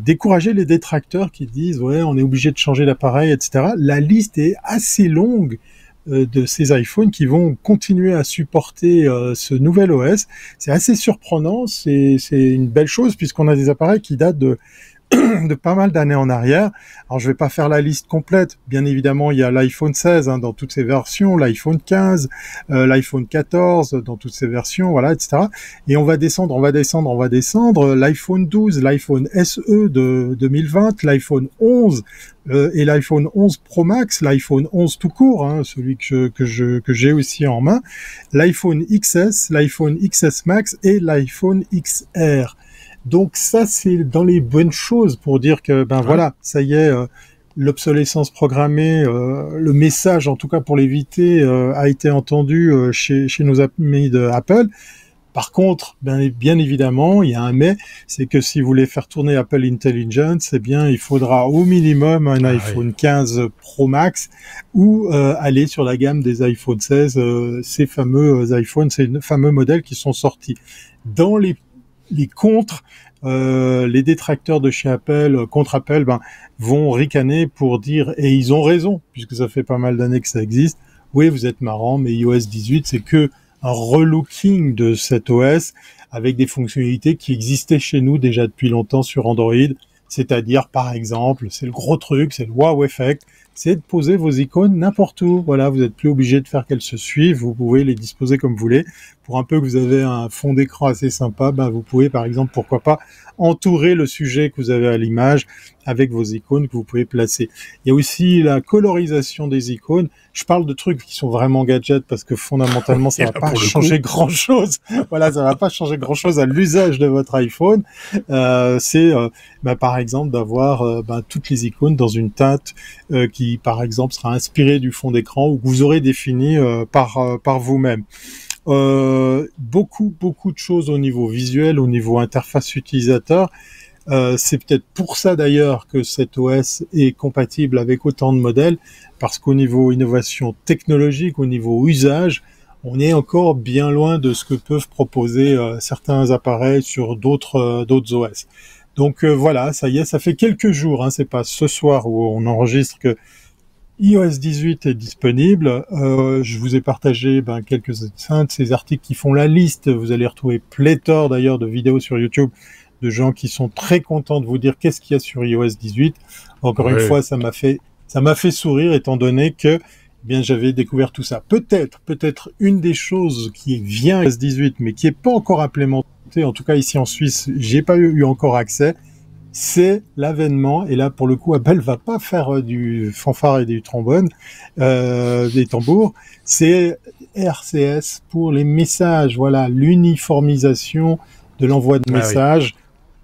décourager les détracteurs qui disent ouais, on est obligé de changer d'appareil, etc. La liste est assez longue de ces iPhones qui vont continuer à supporter ce nouvel OS. C'est assez surprenant, c'est une belle chose puisqu'on a des appareils qui datent de pas mal d'années en arrière. Alors je vais pas faire la liste complète. Bien évidemment, il y a l'iPhone 16 dans toutes ses versions, l'iPhone 15, l'iPhone 14 dans toutes ses versions, voilà, etc. Et on va descendre. L'iPhone 12, l'iPhone SE de 2020, l'iPhone 11 et l'iPhone 11 Pro Max, l'iPhone 11 tout court, celui que j'ai aussi en main, l'iPhone XS, l'iPhone XS Max et l'iPhone XR. Donc ça, c'est dans les bonnes choses pour dire que, voilà, ça y est, l'obsolescence programmée, le message, en tout cas pour l'éviter, a été entendu chez nos amis de Apple. Par contre, bien évidemment, il y a un mais, c'est que si vous voulez faire tourner Apple Intelligence, eh bien, il faudra au minimum un iPhone 15 Pro Max ou aller sur la gamme des iPhone 16, ces fameux modèles qui sont sortis. Dans les contres, les détracteurs de chez Apple, contre Apple, vont ricaner pour dire, et ils ont raison, puisque ça fait pas mal d'années que ça existe, oui, vous êtes marrant, mais iOS 18, c'est que un relooking de cet OS avec des fonctionnalités qui existaient chez nous déjà depuis longtemps sur Android, c'est-à-dire, par exemple, c'est le gros truc, c'est le wow effect, c'est de poser vos icônes n'importe où. Voilà, vous n'êtes plus obligé de faire qu'elles se suivent, vous pouvez les disposer comme vous voulez. Pour un peu que vous avez un fond d'écran assez sympa, vous pouvez, par exemple, pourquoi pas, entourer le sujet que vous avez à l'image avec vos icônes que vous pouvez placer. Il y a aussi la colorisation des icônes. Je parle de trucs qui sont vraiment gadgets parce que fondamentalement, ça va pas changer grand-chose. Voilà, ça va pas changer grand-chose à l'usage de votre iPhone. C'est, par exemple, d'avoir toutes les icônes dans une teinte qui, par exemple, sera inspirée du fond d'écran ou que vous aurez défini par vous-même. Beaucoup de choses au niveau visuel, au niveau interface utilisateur. C'est peut-être pour ça d'ailleurs que cet OS est compatible avec autant de modèles, parce qu'au niveau innovation technologique, au niveau usage, on est encore bien loin de ce que peuvent proposer certains appareils sur d'autres OS. Donc voilà, ça y est, ça fait quelques jours, c'est pas ce soir où on enregistre que iOS 18 est disponible. Je vous ai partagé quelques-uns de ces articles qui font la liste. Vous allez retrouver pléthore d'ailleurs de vidéos sur YouTube de gens qui sont très contents de vous dire qu'est-ce qu'il y a sur iOS 18. Encore une fois, ça m'a fait sourire étant donné que j'avais découvert tout ça. Peut-être une des choses qui vient iOS 18 mais qui est pas encore implémentée, en tout cas ici en Suisse, j'ai pas eu encore accès. C'est l'avènement, et là pour le coup Apple va pas faire du fanfare et du trombone, des tambours, c'est RCS pour les messages, voilà, l'uniformisation de l'envoi de messages.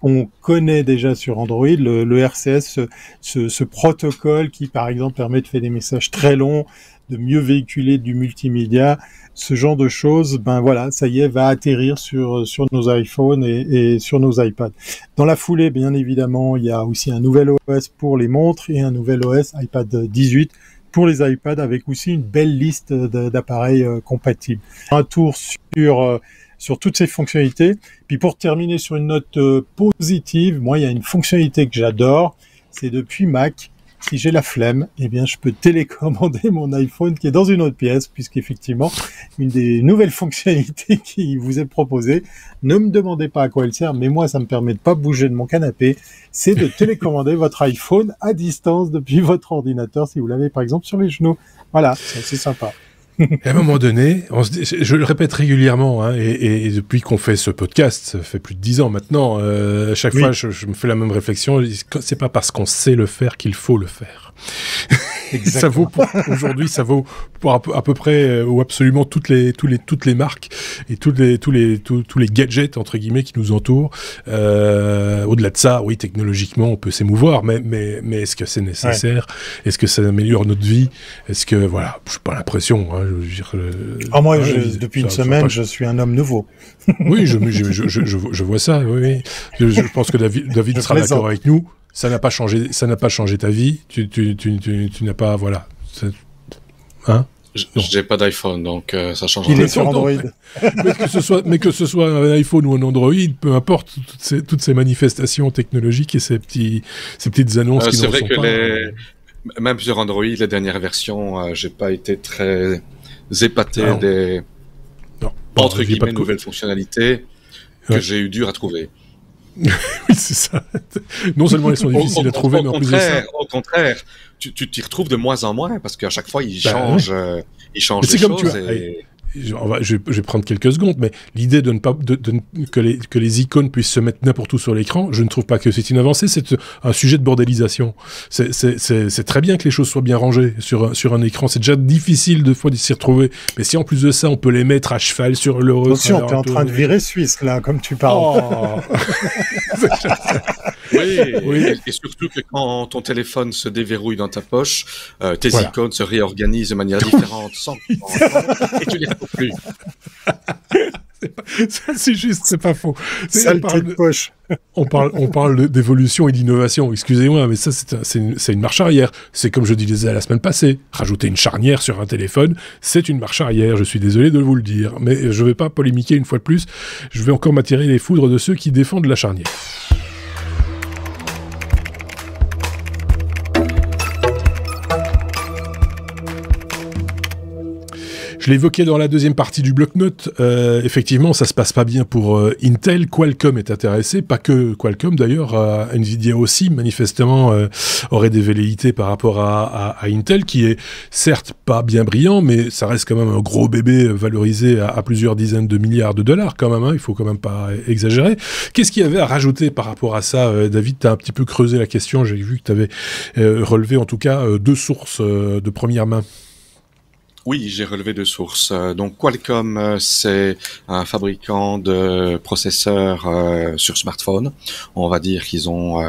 On connaît déjà sur Android le RCS, ce protocole qui par exemple permet de faire des messages très longs, de mieux véhiculer du multimédia, ce genre de choses, ça y est, va atterrir sur nos iPhones et sur nos iPads. Dans la foulée, bien évidemment, il y a aussi un nouvel OS pour les montres et un nouvel OS iPad 18 pour les iPads, avec aussi une belle liste d'appareils compatibles. Un tour sur toutes ces fonctionnalités. Puis pour terminer sur une note positive, moi, il y a une fonctionnalité que j'adore, c'est depuis Mac. si j'ai la flemme, eh bien, je peux télécommander mon iPhone qui est dans une autre pièce, puisqu'effectivement, une des nouvelles fonctionnalités qui vous est proposée, ne me demandez pas à quoi elle sert, mais moi, ça me permet de pas bouger de mon canapé, c'est de télécommander votre iPhone à distance depuis votre ordinateur, si vous l'avez, par exemple, sur les genoux. Voilà, c'est sympa. À un moment donné, je le répète régulièrement, hein, et depuis qu'on fait ce podcast, ça fait plus de 10 ans maintenant, à chaque fois je me fais la même réflexion, c'est pas parce qu'on sait le faire qu'il faut le faire. Ça vaut aujourd'hui, ça vaut pour à peu près ou absolument toutes les marques et tous les gadgets entre guillemets qui nous entourent. Au-delà de ça, oui, technologiquement, on peut s'émouvoir, mais est-ce que c'est nécessaire? Est-ce que ça améliore notre vie? Est-ce que voilà, j'ai pas l'impression. Hein, je veux dire, moi, depuis une semaine, je suis un homme nouveau. Oui, je vois ça. Oui. Je pense que David sera d'accord avec nous. Ça n'a pas changé ta vie. Tu n'as pas, voilà. Hein? J'ai pas d'iPhone, donc ça change. Il est sur Android. Mais que ce soit un iPhone ou un Android, peu importe toutes ces manifestations technologiques et ces petites annonces qui n'en sont pas. C'est vrai que même sur Android, les dernières versions, j'ai pas été très épaté des entre guillemets nouvelles fonctionnalités que j'ai eu dur à trouver. Oui, c'est ça. Non seulement elles sont difficiles à trouver, mais en plus de ça... Au contraire, tu t'y retrouves de moins en moins, parce qu'à chaque fois, ils changent les choses. Je vais prendre quelques secondes, mais l'idée que les icônes puissent se mettre n'importe où sur l'écran, je ne trouve pas que c'est une avancée, c'est un sujet de bordélisation. C'est très bien que les choses soient bien rangées sur un écran, c'est déjà difficile de fois de s'y retrouver, mais si en plus de ça, on peut les mettre à cheval sur le... Attention, t'es en train de virer Suisse, là, comme tu parles. Oh. Oui. Et surtout que quand ton téléphone se déverrouille dans ta poche, tes icônes se réorganisent de manière différente sans et tu les retrouves plus. Ça, c'est juste, c'est pas faux. Saleté de poche. On parle d'évolution et d'innovation. Excusez-moi, mais ça, c'est une marche arrière. C'est comme je disais la semaine passée. Rajouter une charnière sur un téléphone, c'est une marche arrière. Je suis désolé de vous le dire. Mais je vais pas polémiquer une fois de plus. Je vais encore m'attirer les foudres de ceux qui défendent la charnière. Je l'évoquais dans la deuxième partie du bloc-notes. Effectivement, ça se passe pas bien pour Intel. Qualcomm est intéressé, pas que Qualcomm d'ailleurs. Nvidia aussi, manifestement, aurait des velléités par rapport à Intel, qui est certes pas bien brillant, mais ça reste quand même un gros bébé valorisé à plusieurs dizaines de milliards de dollars quand même. Hein, il faut quand même pas exagérer. Qu'est-ce qu'il y avait à rajouter par rapport à ça, David? T'as un petit peu creusé la question. J'ai vu que t'avais relevé en tout cas deux sources de première main. Oui, j'ai relevé deux sources. Donc Qualcomm, c'est un fabricant de processeurs sur smartphone. On va dire qu'ils ont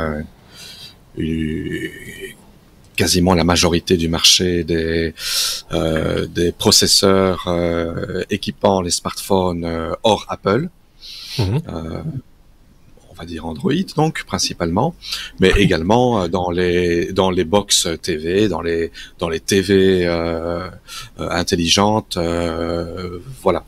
quasiment la majorité du marché des processeurs équipant les smartphones hors Apple. On va dire Android donc principalement, mais également dans les box TV, dans les TV intelligentes, voilà.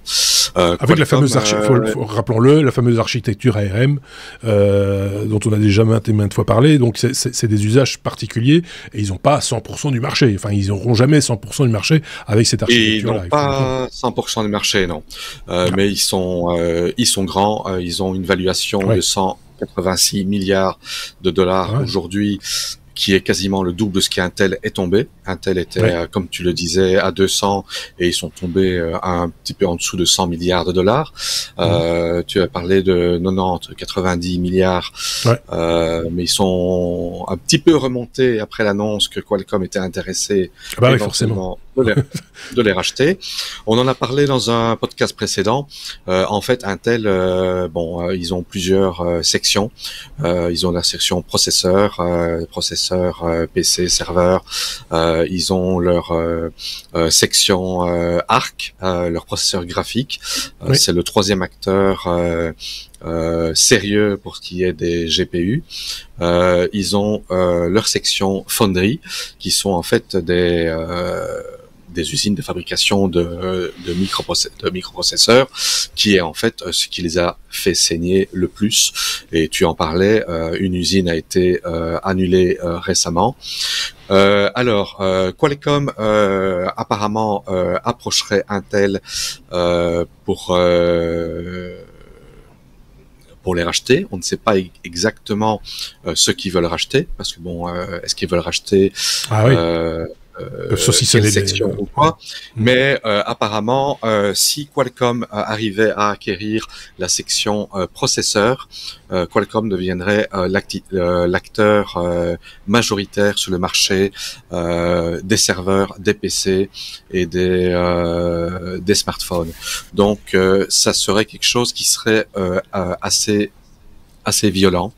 Avec la fameuse rappelons-le, la fameuse architecture ARM dont on a déjà maintes fois parlé. Donc c'est des usages particuliers et ils n'ont pas 100% du marché. Enfin, ils n'auront jamais 100% du marché avec cette architecture-là. Ils n'ont pas 100% du marché, non. Mais ils sont grands. Ils ont une valuation de 186 milliards de dollars aujourd'hui, qui est quasiment le double de ce qu'Intel est tombé. Intel était, comme tu le disais, à 200 et ils sont tombés un petit peu en dessous de 100 milliards de dollars. Tu as parlé de 90 milliards, mais ils sont un petit peu remontés après l'annonce que Qualcomm était intéressé forcément de les racheter. On en a parlé dans un podcast précédent. En fait, Intel, ils ont plusieurs sections. Ils ont la section processeur PC, serveur. Ils ont leur section ARC, leur processeur graphique. C'est le troisième acteur sérieux pour ce qui est des GPU. Ils ont leur section Foundry, qui sont en fait des des usines de fabrication de microprocesseurs, qui est en fait ce qui les a fait saigner le plus. Et tu en parlais, une usine a été annulée récemment. Qualcomm apparemment approcherait Intel pour les racheter. On ne sait pas exactement ce qu'ils veulent racheter, parce que bon, est-ce qu'ils veulent racheter quelle section ou quoi. Mais apparemment, si Qualcomm arrivait à acquérir la section processeur, Qualcomm deviendrait l'acteur majoritaire sur le marché des serveurs, des PC et des smartphones. Donc, ça serait quelque chose qui serait assez violent.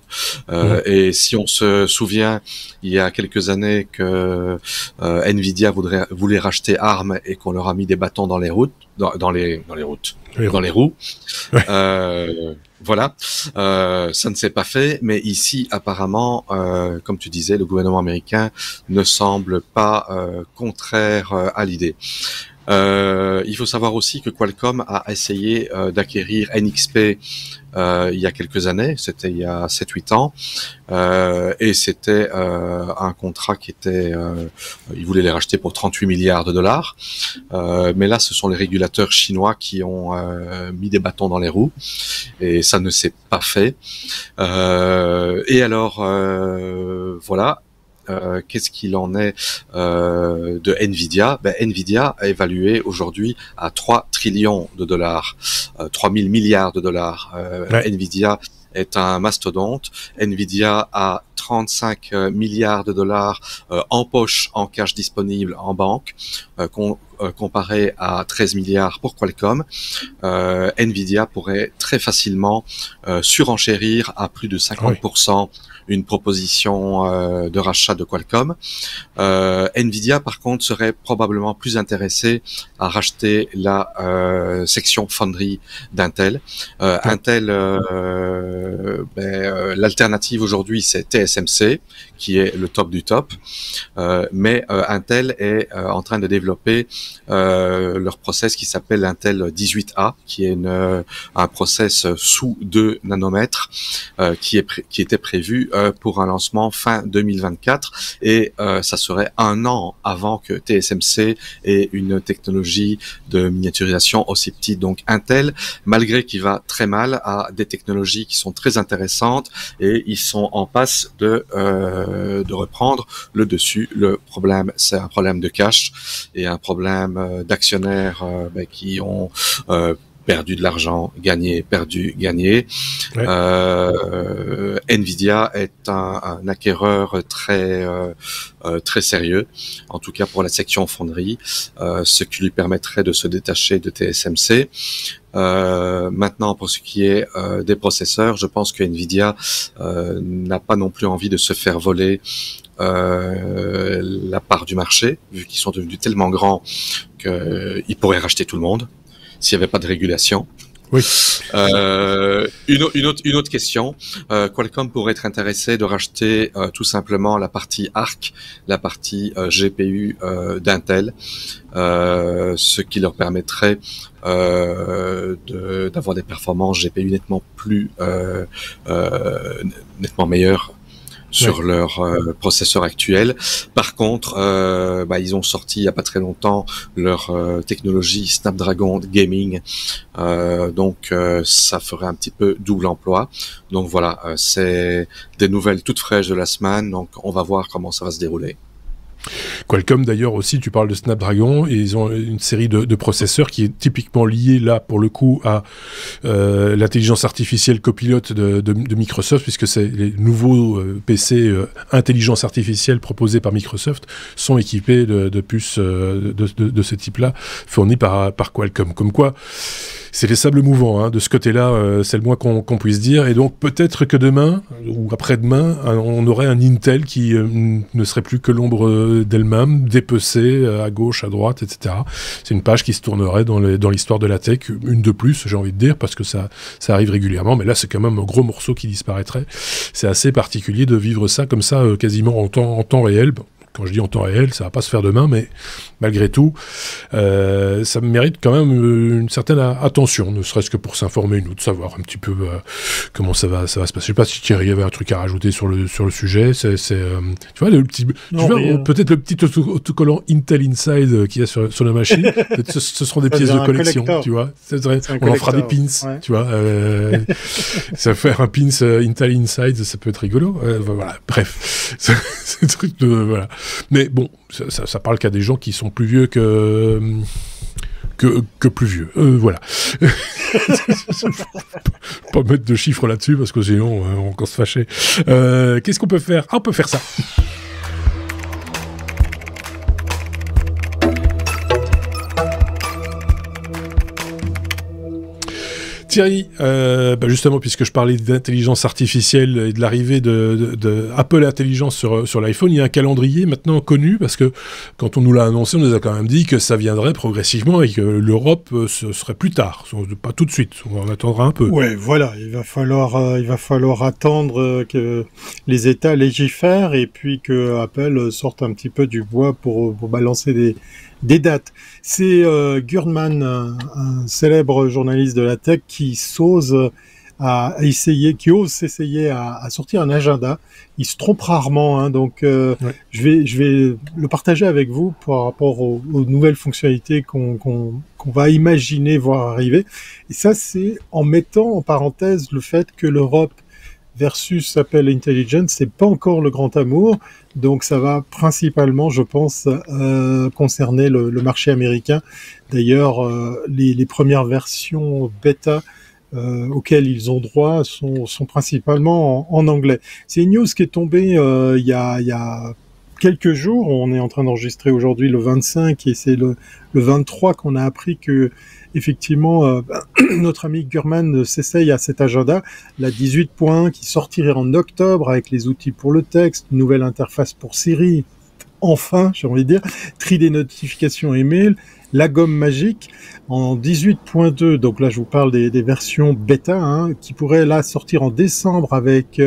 Et si on se souvient, il y a quelques années que Nvidia voulait racheter ARM et qu'on leur a mis des bâtons dans les roues. Voilà, ça ne s'est pas fait, mais ici apparemment, comme tu disais, le gouvernement américain ne semble pas contraire à l'idée. Il faut savoir aussi que Qualcomm a essayé d'acquérir NXP il y a quelques années, c'était il y a 7-8 ans, et c'était un contrat qui était, ils voulaient les racheter pour 38 milliards de dollars, mais là ce sont les régulateurs chinois qui ont mis des bâtons dans les roues, et ça ne s'est pas fait. Et alors, voilà. Qu'est-ce qu'il en est de Nvidia? Nvidia a évalué aujourd'hui à 3 trillions de dollars, 3 000 milliards de dollars. Nvidia est un mastodonte. Nvidia a 35 milliards de dollars en poche, en cash disponible en banque, comparé à 13 milliards pour Qualcomm. Nvidia pourrait très facilement surenchérir à plus de 50% une proposition de rachat de Qualcomm. Nvidia, par contre, serait probablement plus intéressé à racheter la section Foundry d'Intel. Intel, l'alternative aujourd'hui, c'est TSMC, qui est le top du top. Mais Intel est en train de développer leur process qui s'appelle Intel 18A, qui est un process sous 2 nanomètres, qui était prévu pour un lancement fin 2024, et ça serait 1 an avant que TSMC ait une technologie de miniaturisation aussi petite. Donc Intel, malgré qu'il va très mal, a des technologies qui sont très intéressantes, et ils sont en passe de reprendre le dessus. Le problème, c'est un problème de cash et un problème d'actionnaires qui ont perdu de l'argent, gagné, perdu, gagné. Nvidia est un acquéreur très sérieux, en tout cas pour la section fonderie, ce qui lui permettrait de se détacher de TSMC. Maintenant, pour ce qui est des processeurs, je pense que Nvidia n'a pas non plus envie de se faire voler la part du marché, vu qu'ils sont devenus tellement grands qu'ils pourraient racheter tout le monde s'il n'y avait pas de régulation. Oui. Une autre question. Qualcomm pourrait être intéressé de racheter tout simplement la partie ARC, la partie GPU d'Intel, ce qui leur permettrait d'avoir des performances GPU nettement meilleures sur leur processeur actuel. Par contre, ils ont sorti il y a pas très longtemps leur technologie Snapdragon Gaming, donc ça ferait un petit peu double emploi. Donc voilà, c'est des nouvelles toutes fraîches de la semaine, donc on va voir comment ça va se dérouler. Qualcomm d'ailleurs aussi, tu parles de Snapdragon, et ils ont une série de processeurs qui est typiquement liée là pour le coup à l'intelligence artificielle copilote de Microsoft, puisque c'est les nouveaux PC intelligence artificielle proposés par Microsoft sont équipés de puces de ce type-là, fournis par Qualcomm. Comme quoi, c'est les sables mouvants, hein. De ce côté-là, c'est le moins qu'on puisse dire. Et donc peut-être que demain ou après-demain, on aurait un Intel qui ne serait plus que l'ombre d'elle-même, dépecée à gauche, à droite, etc. C'est une page qui se tournerait dans l'histoire de la tech, une de plus, j'ai envie de dire, parce que ça arrive régulièrement. Mais là, c'est quand même un gros morceau qui disparaîtrait. C'est assez particulier de vivre ça comme ça, quasiment en temps réel. Quand je dis en temps réel, ça va pas se faire demain, mais malgré tout, ça mérite quand même une certaine attention, ne serait-ce que pour s'informer, nous, de savoir un petit peu comment ça va se passer. Je sais pas si Thierry avait un truc à rajouter sur le sujet. Tu vois, peut-être le petit autocollant Intel Inside qu'il y a sur la machine. Ce seront des pièces de collection, tu vois. On en fera des pins, tu vois. Ça faire un pins Intel Inside, ça peut être rigolo. Voilà, bref, c'est un truc de voilà. Mais bon, ça parle qu'à des gens qui sont plus vieux que plus vieux. Voilà. Pas mettre de chiffres là-dessus parce que sinon on va encore se fâcher. Qu'est-ce qu'on peut faire ? On peut faire ça. Thierry, justement, puisque je parlais d'intelligence artificielle et de l'arrivée de Apple Intelligence sur l'iPhone, il y a un calendrier maintenant connu, parce que quand on nous l'a annoncé, on nous a quand même dit que ça viendrait progressivement et que l'Europe, ce serait plus tard, pas tout de suite, on attendra un peu. Ouais, voilà, il va falloir attendre que les États légifèrent et puis que Apple sorte un petit peu du bois pour balancer des dates. C'est Gurdman, un célèbre journaliste de la tech, qui ose s'essayer à sortir un agenda. Il se trompe rarement, hein, donc ouais. je vais le partager avec vous par rapport aux nouvelles fonctionnalités qu'on va imaginer voir arriver. Et ça, c'est en mettant en parenthèse le fait que l'Europe versus Apple Intelligence, c'est pas encore le grand amour, donc ça va principalement, je pense, concerner le marché américain. D'ailleurs, les premières versions bêta auxquelles ils ont droit sont principalement en anglais. C'est une news qui est tombée il y a quelques jours. On est en train d'enregistrer aujourd'hui le 25 et c'est le 23 qu'on a appris que effectivement, notre ami Gurman s'essaye à cet agenda, la 18.1 qui sortirait en octobre avec les outils pour le texte, une nouvelle interface pour Siri, enfin, j'ai envie de dire, tri des notifications email, la gomme magique en 18.2, donc là je vous parle des versions bêta, hein, qui pourraient là sortir en décembre avec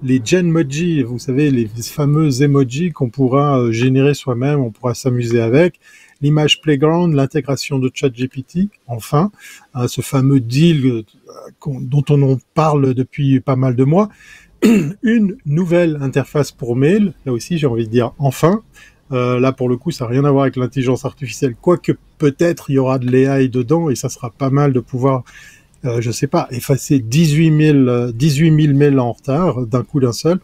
les Genmoji, vous savez, les fameux emojis qu'on pourra générer soi-même, on pourra s'amuser avec. L'image Playground, l'intégration de ChatGPT, enfin, ce fameux deal dont on en parle depuis pas mal de mois. Une nouvelle interface pour mail, là aussi j'ai envie de dire enfin. Là pour le coup ça n'a rien à voir avec l'intelligence artificielle, quoique peut-être il y aura de l'AI dedans et ça sera pas mal de pouvoir je sais pas, effacer 18 000 mails en retard d'un coup d'un seul.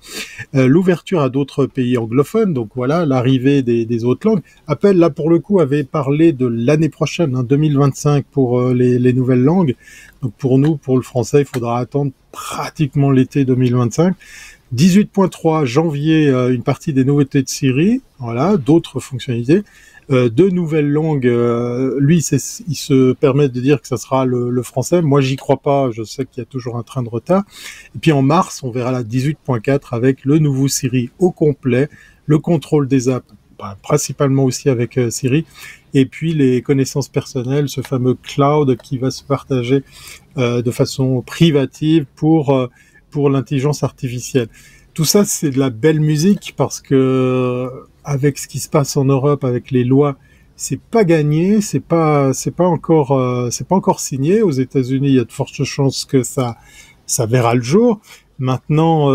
L'ouverture à d'autres pays anglophones, donc voilà, l'arrivée des autres langues. Apple, là, pour le coup, avait parlé de l'année prochaine, 2025, pour les nouvelles langues. Donc pour nous, pour le français, il faudra attendre pratiquement l'été 2025. 18.3 janvier, une partie des nouveautés de Siri, voilà, d'autres fonctionnalités. De nouvelles langues, lui, il se permet de dire que ça sera le français. Moi, j'y crois pas. Je sais qu'il y a toujours un train de retard. Et puis en mars, on verra la 18.4 avec le nouveau Siri au complet, le contrôle des apps, principalement aussi avec Siri, et puis les connaissances personnelles, ce fameux cloud qui va se partager de façon privative pour l'intelligence artificielle. Tout ça, c'est de la belle musique parce que avec ce qui se passe en Europe, avec les lois, c'est pas gagné, c'est pas encore signé. Aux États-Unis, il y a de fortes chances que ça verra le jour. Maintenant,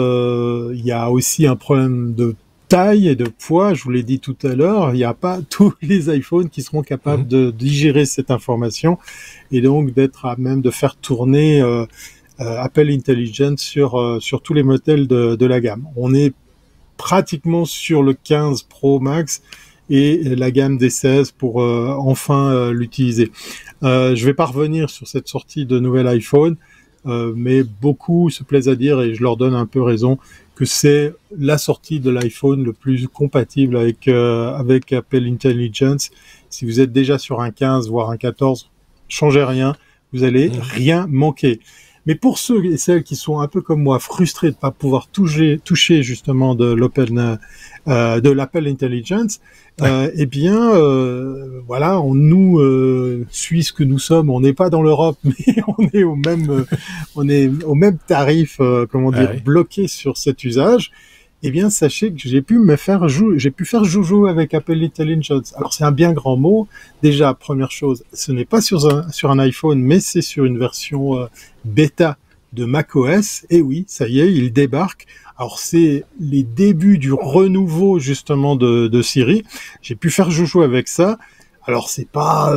il y a aussi un problème de taille et de poids. Je vous l'ai dit tout à l'heure, il n'y a pas tous les iPhones qui seront capables de digérer cette information et donc d'être à même de faire tourner Apple Intelligence sur tous les modèles de la gamme. On est pratiquement sur le 15 Pro Max et la gamme des 16 pour enfin l'utiliser. Je vais pas revenir sur cette sortie de nouvel iPhone, mais beaucoup se plaisent à dire, et je leur donne un peu raison, que c'est la sortie de l'iPhone le plus compatible avec Apple Intelligence. Si vous êtes déjà sur un 15, voire un 14, changez rien, vous allez rien manquer. Mais pour ceux et celles qui sont un peu comme moi frustrés de pas pouvoir toucher justement de l'Apple Intelligence, eh bien voilà, nous Suisses que nous sommes, on n'est pas dans l'Europe, mais on est au même tarif, bloqué sur cet usage. eh bien, sachez que j'ai pu faire joujou avec Apple Intelligence. Alors, c'est un bien grand mot. Déjà, première chose, ce n'est pas sur un iPhone, mais c'est sur une version bêta de macOS. Et oui, ça y est, il débarque. Alors, c'est les débuts du renouveau, justement, de Siri. J'ai pu faire joujou avec ça. Alors, c'est pas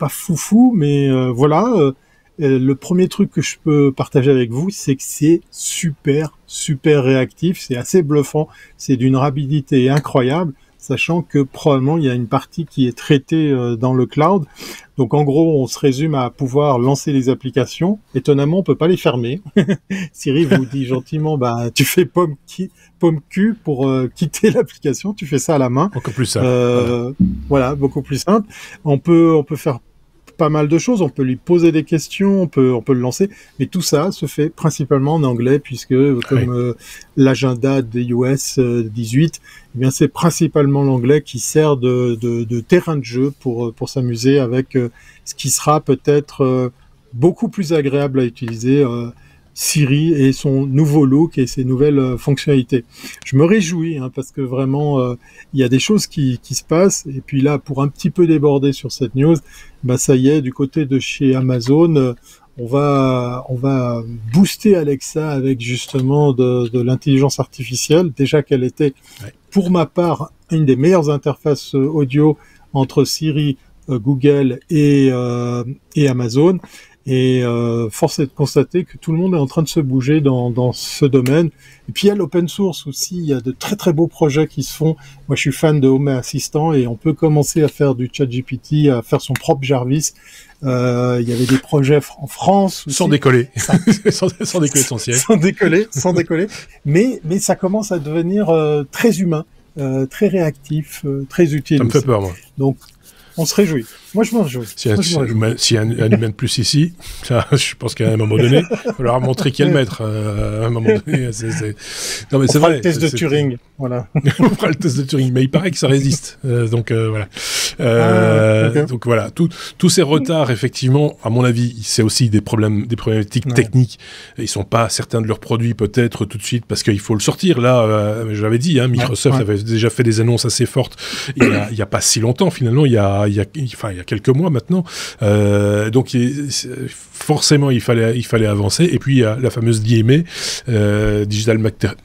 foufou, mais voilà. Le premier truc que je peux partager avec vous, c'est que c'est super réactif, c'est assez bluffant, c'est d'une rapidité incroyable, sachant que probablement il y a une partie qui est traitée dans le cloud. Donc en gros, on se résume à pouvoir lancer les applications. Étonnamment, on peut pas les fermer. Siri vous dit gentiment, bah tu fais pomme Q pour quitter l'application, tu fais ça à la main. Encore plus simple. Voilà, beaucoup plus simple. On peut faire pas mal de choses, on peut lui poser des questions, on peut le lancer, mais tout ça se fait principalement en anglais, puisque comme l'agenda des iOS 18, eh bien c'est principalement l'anglais qui sert de terrain de jeu pour s'amuser avec ce qui sera peut-être beaucoup plus agréable à utiliser, Siri et son nouveau look et ses nouvelles fonctionnalités. Je me réjouis parce que vraiment il y a des choses qui se passent, et puis là, pour un petit peu déborder sur cette news, bah ça y est, du côté de chez Amazon, on va booster Alexa avec justement de l'intelligence artificielle, déjà qu'elle était pour ma part une des meilleures interfaces audio entre Siri, Google et Amazon. Et force est de constater que tout le monde est en train de se bouger dans ce domaine. Et puis il y a l'open source aussi, il y a de très très beaux projets qui se font. Moi je suis fan de Home Assistant et on peut commencer à faire du ChatGPT, à faire son propre Jarvis. Il y avait des projets en France aussi. Sans décoller. sans décoller son siège. Sans décoller. Mais ça commence à devenir très humain, très réactif, très utile. Ça me fait peur, moi. Donc on se réjouit. Moi, je m'en réjouis. S'il y a un humain de plus ici, ça, je pense qu'à un moment donné, il va falloir montrer qui est le maître. À un moment donné, non, mais c'est vrai. Le test de Turing, voilà. On fera le test de Turing, mais il paraît que ça résiste. Donc voilà. Okay. Donc voilà. Tous ces retards, effectivement, à mon avis, c'est aussi des problématiques techniques. Ils sont pas certains de leurs produits, peut-être tout de suite, parce qu'il faut le sortir. Là, je l'avais dit, Microsoft avait déjà fait des annonces assez fortes. Il y a pas si longtemps, finalement. Il y a quelques mois maintenant, donc forcément il fallait avancer. Et puis il y a la fameuse DMA, Digital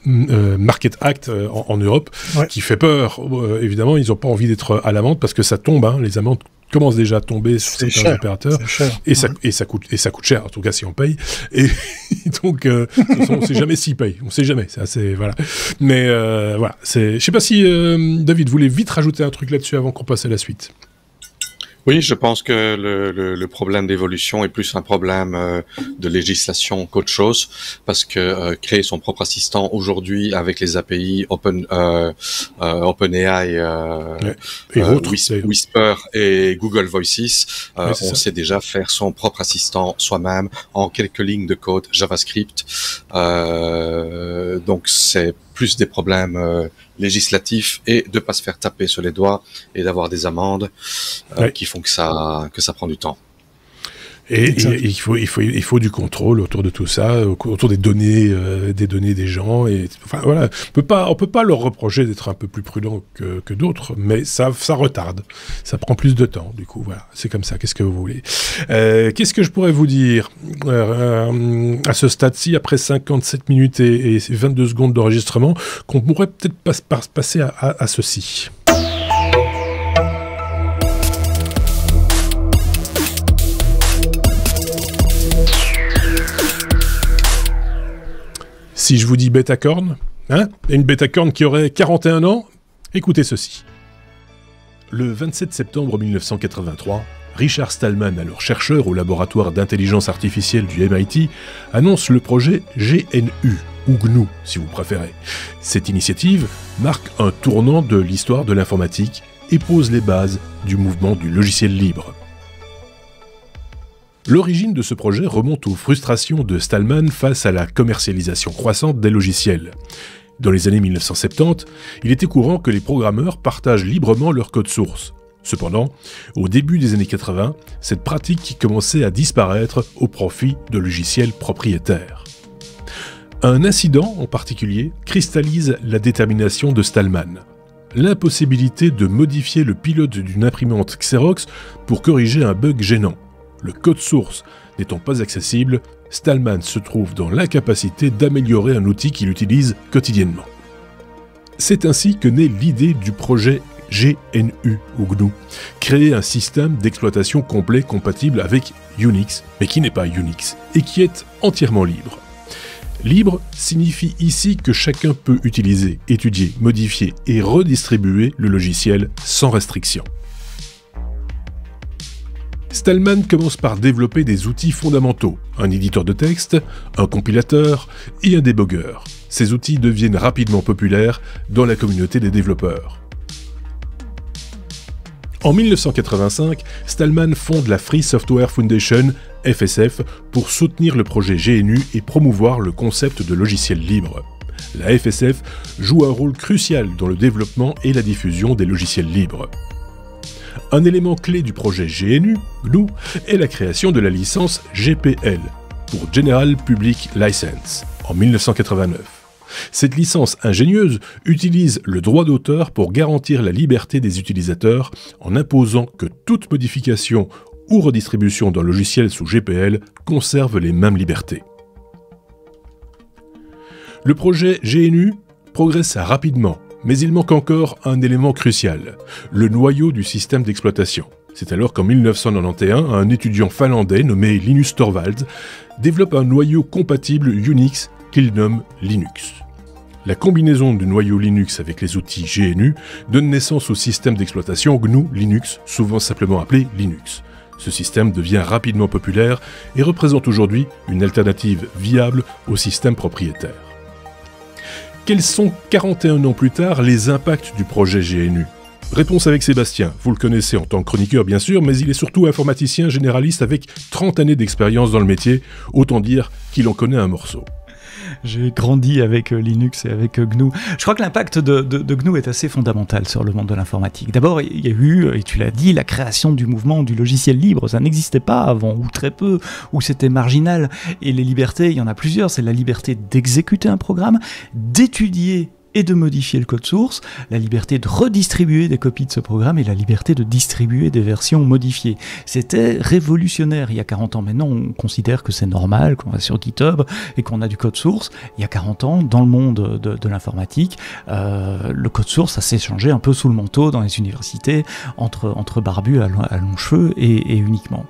Market Act en Europe, qui fait peur. Évidemment, ils n'ont pas envie d'être à l'amende parce que ça tombe. Les amendes commencent déjà à tomber sur certains opérateurs, et ça coûte cher, en tout cas si on paye. Et donc on sait jamais s'ils payent, on sait jamais. Voilà. Mais voilà, je sais pas si David voulait vite rajouter un truc là-dessus avant qu'on passe à la suite. Oui, je pense que le problème d'évolution est plus un problème de législation qu'autre chose, parce que créer son propre assistant aujourd'hui avec les API OpenAI, Whisper et Google Voices, on sait déjà faire son propre assistant soi-même en quelques lignes de code JavaScript. Donc c'est plus des problèmes législatifs et de pas se faire taper sur les doigts et d'avoir des amendes qui font que ça prend du temps. Et il faut du contrôle autour de tout ça, autour des données des gens. Et enfin voilà, on peut pas leur reprocher d'être un peu plus prudent que d'autres, mais ça retarde, ça prend plus de temps. Du coup, voilà, c'est comme ça. Qu'est-ce que vous voulez ? Qu'est-ce que je pourrais vous dire à ce stade-ci, après 57 minutes et 22 secondes d'enregistrement, qu'on pourrait peut-être passer à ceci. Si je vous dis Betacorn, une Betacorn qui aurait 41 ans, écoutez ceci. Le 27 septembre 1983, Richard Stallman, alors chercheur au laboratoire d'intelligence artificielle du MIT, annonce le projet GNU, ou GNU si vous préférez. Cette initiative marque un tournant de l'histoire de l'informatique et pose les bases du mouvement du logiciel libre. L'origine de ce projet remonte aux frustrations de Stallman face à la commercialisation croissante des logiciels. Dans les années 1970, il était courant que les programmeurs partagent librement leur code source. Cependant, au début des années 80, cette pratique commençait à disparaître au profit de logiciels propriétaires. Un incident en particulier cristallise la détermination de Stallman. L'impossibilité de modifier le pilote d'une imprimante Xerox pour corriger un bug gênant. Le code source n'étant pas accessible, Stallman se trouve dans l'incapacité d'améliorer un outil qu'il utilise quotidiennement. C'est ainsi que naît l'idée du projet GNU ou GNU, créer un système d'exploitation complet compatible avec Unix, mais qui n'est pas Unix, et qui est entièrement libre. Libre signifie ici que chacun peut utiliser, étudier, modifier et redistribuer le logiciel sans restriction. Stallman commence par développer des outils fondamentaux, un éditeur de texte, un compilateur et un débogueur. Ces outils deviennent rapidement populaires dans la communauté des développeurs. En 1985, Stallman fonde la Free Software Foundation, FSF, pour soutenir le projet GNU et promouvoir le concept de logiciel libre. La FSF joue un rôle crucial dans le développement et la diffusion des logiciels libres. Un élément clé du projet GNU, GNU, est la création de la licence GPL, pour General Public License, en 1989. Cette licence ingénieuse utilise le droit d'auteur pour garantir la liberté des utilisateurs en imposant que toute modification ou redistribution d'un logiciel sous GPL conserve les mêmes libertés. Le projet GNU progresse rapidement, mais il manque encore un élément crucial, le noyau du système d'exploitation. C'est alors qu'en 1991, un étudiant finlandais nommé Linus Torvalds développe un noyau compatible Unix qu'il nomme Linux. La combinaison du noyau Linux avec les outils GNU donne naissance au système d'exploitation GNU Linux, souvent simplement appelé Linux. Ce système devient rapidement populaire et représente aujourd'hui une alternative viable au système propriétaire. Quels sont 41 ans plus tard les impacts du projet GNU ? Réponse avec Sébastien, vous le connaissez en tant que chroniqueur bien sûr, mais il est surtout informaticien généraliste avec 30 années d'expérience dans le métier, autant dire qu'il en connaît un morceau. J'ai grandi avec Linux et avec GNU. Je crois que l'impact de GNU est assez fondamental sur le monde de l'informatique. D'abord, il y a eu, et tu l'as dit, la création du mouvement du logiciel libre. Ça n'existait pas avant, ou très peu, ou c'était marginal. Et les libertés, il y en a plusieurs. C'est la liberté d'exécuter un programme, d'étudier et de modifier le code source, la liberté de redistribuer des copies de ce programme et la liberté de distribuer des versions modifiées. C'était révolutionnaire il y a 40 ans. Maintenant, on considère que c'est normal, qu'on va sur GitHub et qu'on a du code source. Il y a 40 ans, dans le monde de l'informatique, le code source, ça s'est changé un peu sous le manteau dans les universités, entre barbus à longs cheveux et uniquement.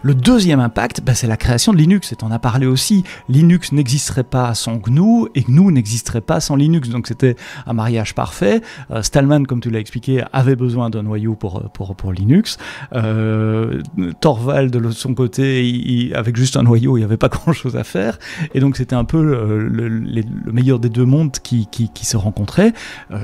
Le deuxième impact, c'est la création de Linux. Et on a parlé aussi, Linux n'existerait pas sans GNU et GNU n'existerait pas sans Linux. Donc c'était un mariage parfait. Stallman, comme tu l'as expliqué, avait besoin d'un noyau pour Linux. Torvald, de son côté, avec juste un noyau, il n'y avait pas grand-chose à faire. Et donc c'était un peu le meilleur des deux mondes qui se rencontraient.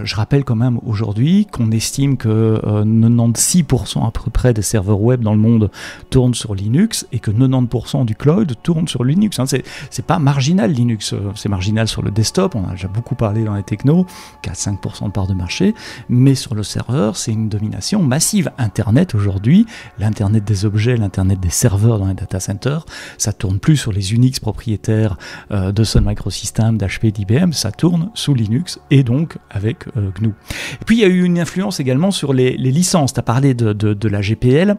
Je rappelle quand même aujourd'hui qu'on estime que 96% à peu près des serveurs web dans le monde tournent sur Linux et que 90% du cloud tourne sur Linux. C'est pas marginal Linux, c'est marginal sur le desktop, on a déjà beaucoup parlé dans les technos, qui a 5% de part de marché, mais sur le serveur, c'est une domination massive. Internet aujourd'hui, l'Internet des objets, l'Internet des serveurs dans les data centers, ça tourne plus sur les Unix propriétaires de Sun Microsystems, d'HP, d'IBM, ça tourne sous Linux et donc avec GNU. Et puis il y a eu une influence également sur les licences. Tu as parlé de la GPL.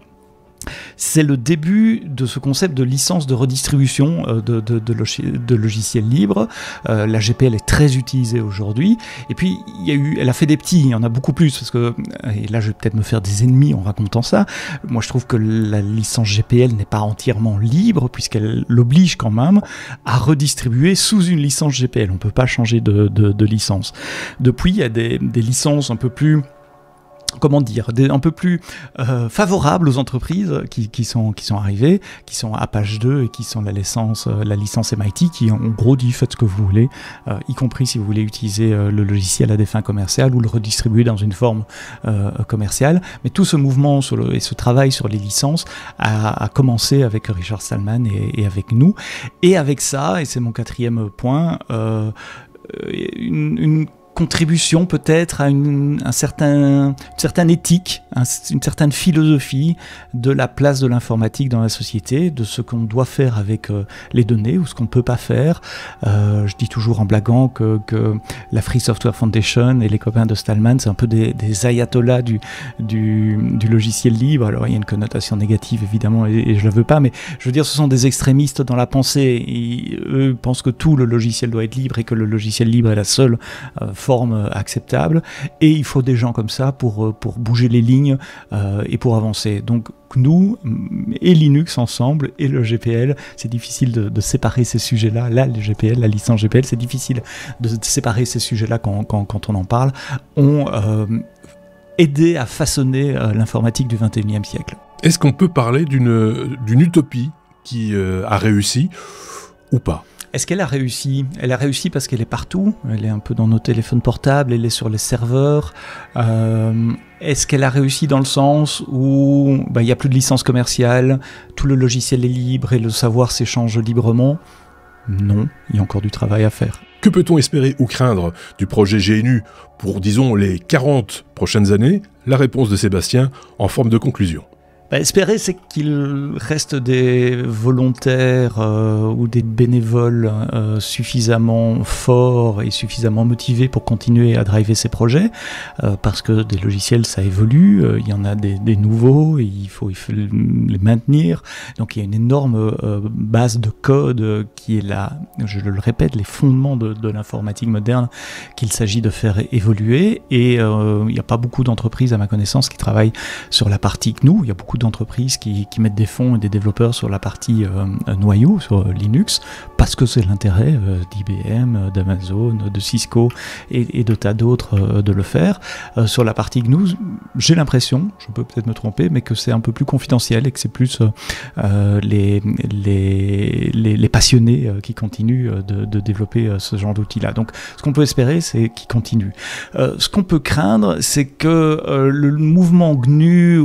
C'est le début de ce concept de licence de redistribution de logiciels libres. La GPL est très utilisée aujourd'hui. Et puis, elle a fait des petits, il y en a beaucoup plus. Parce que, et là, je vais peut-être me faire des ennemis en racontant ça. Moi, je trouve que la licence GPL n'est pas entièrement libre, puisqu'elle l'oblige quand même à redistribuer sous une licence GPL. On ne peut pas changer de licence. Depuis, il y a des licences un peu plus... un peu plus favorables aux entreprises qui sont arrivées, qui sont Apache 2 et qui sont la licence MIT, qui en gros dit faites ce que vous voulez, y compris si vous voulez utiliser le logiciel à des fins commerciales ou le redistribuer dans une forme commerciale. Mais tout ce mouvement et ce travail sur les licences a commencé avec Richard Stallman et avec nous. Et avec ça, et c'est mon quatrième point, une contribution peut-être à une certaine éthique, une certaine philosophie de la place de l'informatique dans la société, de ce qu'on doit faire avec les données ou ce qu'on ne peut pas faire. Je dis toujours en blaguant que la Free Software Foundation et les copains de Stallman, c'est un peu des ayatollahs du logiciel libre. Alors il y a une connotation négative évidemment et je ne la veux pas, mais je veux dire ce sont des extrémistes dans la pensée. Eux pensent que tout le logiciel doit être libre et que le logiciel libre est la seule forme acceptable. Et il faut des gens comme ça pour bouger les lignes et pour avancer. Donc GNU et Linux ensemble et le GPL, c'est difficile de séparer ces sujets-là. Là, le GPL, la licence GPL, c'est difficile de séparer ces sujets-là quand on en parle. Ont aidé à façonner l'informatique du XXIe siècle. Est-ce qu'on peut parler d'une utopie qui a réussi ou pas ? Est-ce qu'elle a réussi ? Elle a réussi parce qu'elle est partout. Elle est un peu dans nos téléphones portables, elle est sur les serveurs. Est-ce qu'elle a réussi dans le sens où il n'y a plus de licence commerciale, tout le logiciel est libre et le savoir s'échange librement ? Non, il y a encore du travail à faire. Que peut-on espérer ou craindre du projet GNU pour, disons, les 40 prochaines années ? La réponse de Sébastien en forme de conclusion. Espérer, c'est qu'il reste des volontaires ou des bénévoles suffisamment forts et suffisamment motivés pour continuer à driver ces projets, parce que des logiciels, ça évolue, il y en a des nouveaux, et il faut les maintenir. Donc il y a une énorme base de code qui est là, je le répète, les fondements de l'informatique moderne qu'il s'agit de faire évoluer. Et il n'y a pas beaucoup d'entreprises, à ma connaissance, qui travaillent sur la partie GNU. Il y a beaucoup d'entreprises qui mettent des fonds et des développeurs sur la partie noyau, sur Linux, parce que c'est l'intérêt d'IBM, d'Amazon, de Cisco et de tas d'autres de le faire. Sur la partie GNU, j'ai l'impression, je peux peut-être me tromper, mais que c'est un peu plus confidentiel et que c'est plus les passionnés qui continuent de développer ce genre d'outils-là. Donc ce qu'on peut espérer, c'est qu'ils continuent. Ce qu'on peut craindre, c'est que le mouvement GNU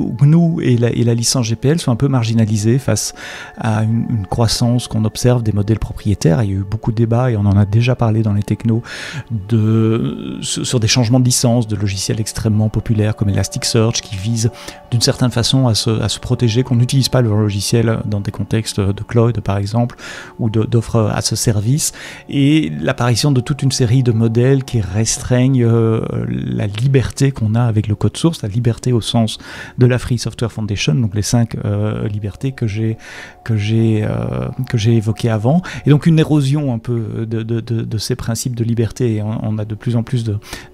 et la licence GPL sont un peu marginalisés face à une croissance qu'on observe des modèles propriétaires. Il y a eu beaucoup de débats et on en a déjà parlé dans les technos sur des changements de licence, de logiciels extrêmement populaires comme Elasticsearch qui visent d'une certaine façon à se protéger, qu'on n'utilise pas leur logiciel dans des contextes de cloud par exemple ou d'offres à ce service, et l'apparition de toute une série de modèles qui restreignent la liberté qu'on a avec le code source, la liberté au sens de la Free Software Foundation, donc les 5 libertés que j'ai évoquées avant, et donc une érosion un peu de ces principes de liberté. Et on a de plus en plus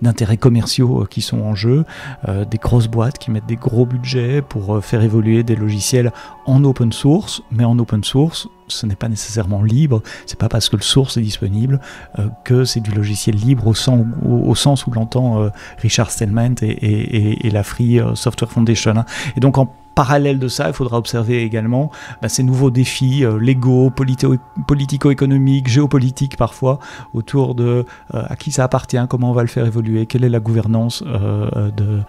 d'intérêts commerciaux qui sont en jeu, des grosses boîtes qui mettent des gros budgets pour faire évoluer des logiciels en open source, mais en open source, ce n'est pas nécessairement libre, c'est pas parce que le source est disponible que c'est du logiciel libre au sens où l'entend Richard Stallman et la Free Software Foundation. Et donc en parallèle de ça, il faudra observer également ces nouveaux défis légaux, politico-économiques, géopolitiques parfois, autour de à qui ça appartient, comment on va le faire évoluer, quelle est la gouvernance de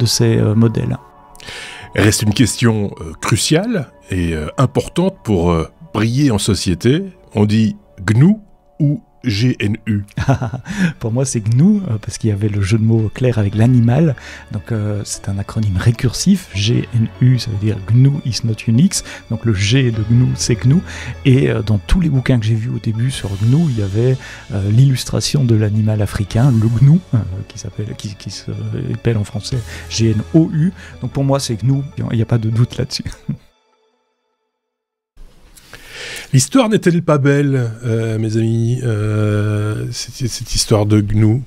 ces modèles. Reste une question cruciale et importante pour briller en société. On dit GNU ou GNU? Pour moi, c'est GNU, parce qu'il y avait le jeu de mots clair avec l'animal. Donc, c'est un acronyme récursif. GNU, ça veut dire GNU is not Unix. Donc, le G de GNU, c'est GNU. Et dans tous les bouquins que j'ai vus au début sur GNU, il y avait l'illustration de l'animal africain, le GNU, qui s'appelle en français GNOU. Donc, pour moi, c'est GNU. Il n'y a pas de doute là-dessus. L'histoire n'est-elle pas belle, mes amis, cette histoire de GNU?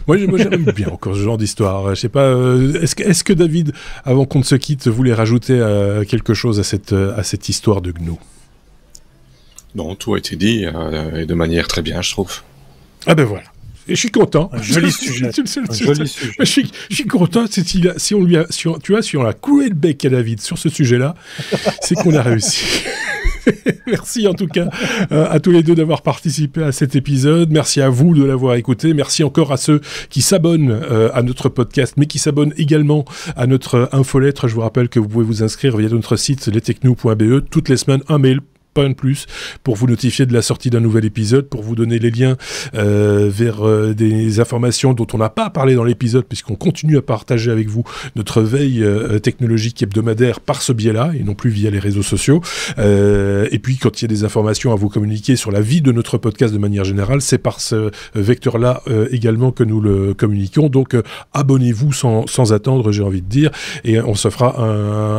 Moi j'aime bien encore ce genre d'histoire. Je sais pas, est-ce que David, avant qu'on ne se quitte, voulait rajouter quelque chose à cette histoire de GNU? Non, tout a été dit, et de manière très bien, je trouve. Ah ben voilà. Et je suis content. Un joli sujet. Je suis content. Si on l'a coulé le bec à David sur ce sujet-là, c'est qu'on a réussi. Merci en tout cas à tous les deux d'avoir participé à cet épisode. Merci à vous de l'avoir écouté. Merci encore à ceux qui s'abonnent à notre podcast, mais qui s'abonnent également à notre infolettre. Je vous rappelle que vous pouvez vous inscrire via notre site lestechno.be. Toutes les semaines, un mail pas de plus, pour vous notifier de la sortie d'un nouvel épisode, pour vous donner les liens vers des informations dont on n'a pas parlé dans l'épisode, puisqu'on continue à partager avec vous notre veille technologique hebdomadaire par ce biais-là, et non plus via les réseaux sociaux. Et puis, quand il y a des informations à vous communiquer sur la vie de notre podcast de manière générale, c'est par ce vecteur-là également que nous le communiquons. Donc, abonnez-vous sans attendre, j'ai envie de dire, et on se fera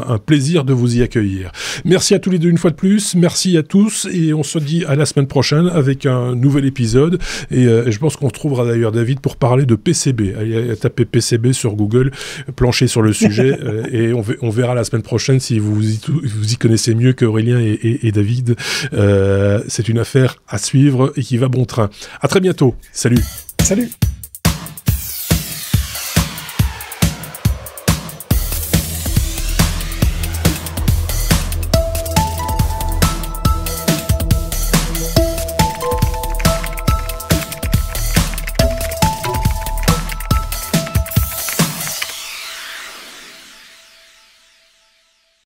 un plaisir de vous y accueillir. Merci à tous les deux une fois de plus, merci à tous, et on se dit à la semaine prochaine avec un nouvel épisode, et je pense qu'on retrouvera d'ailleurs David pour parler de PCB. Allez taper PCB sur Google, planchez sur le sujet, et on verra la semaine prochaine si vous y connaissez mieux qu'Aurélien et David. C'est une affaire à suivre et qui va bon train. À très bientôt. Salut. Salut.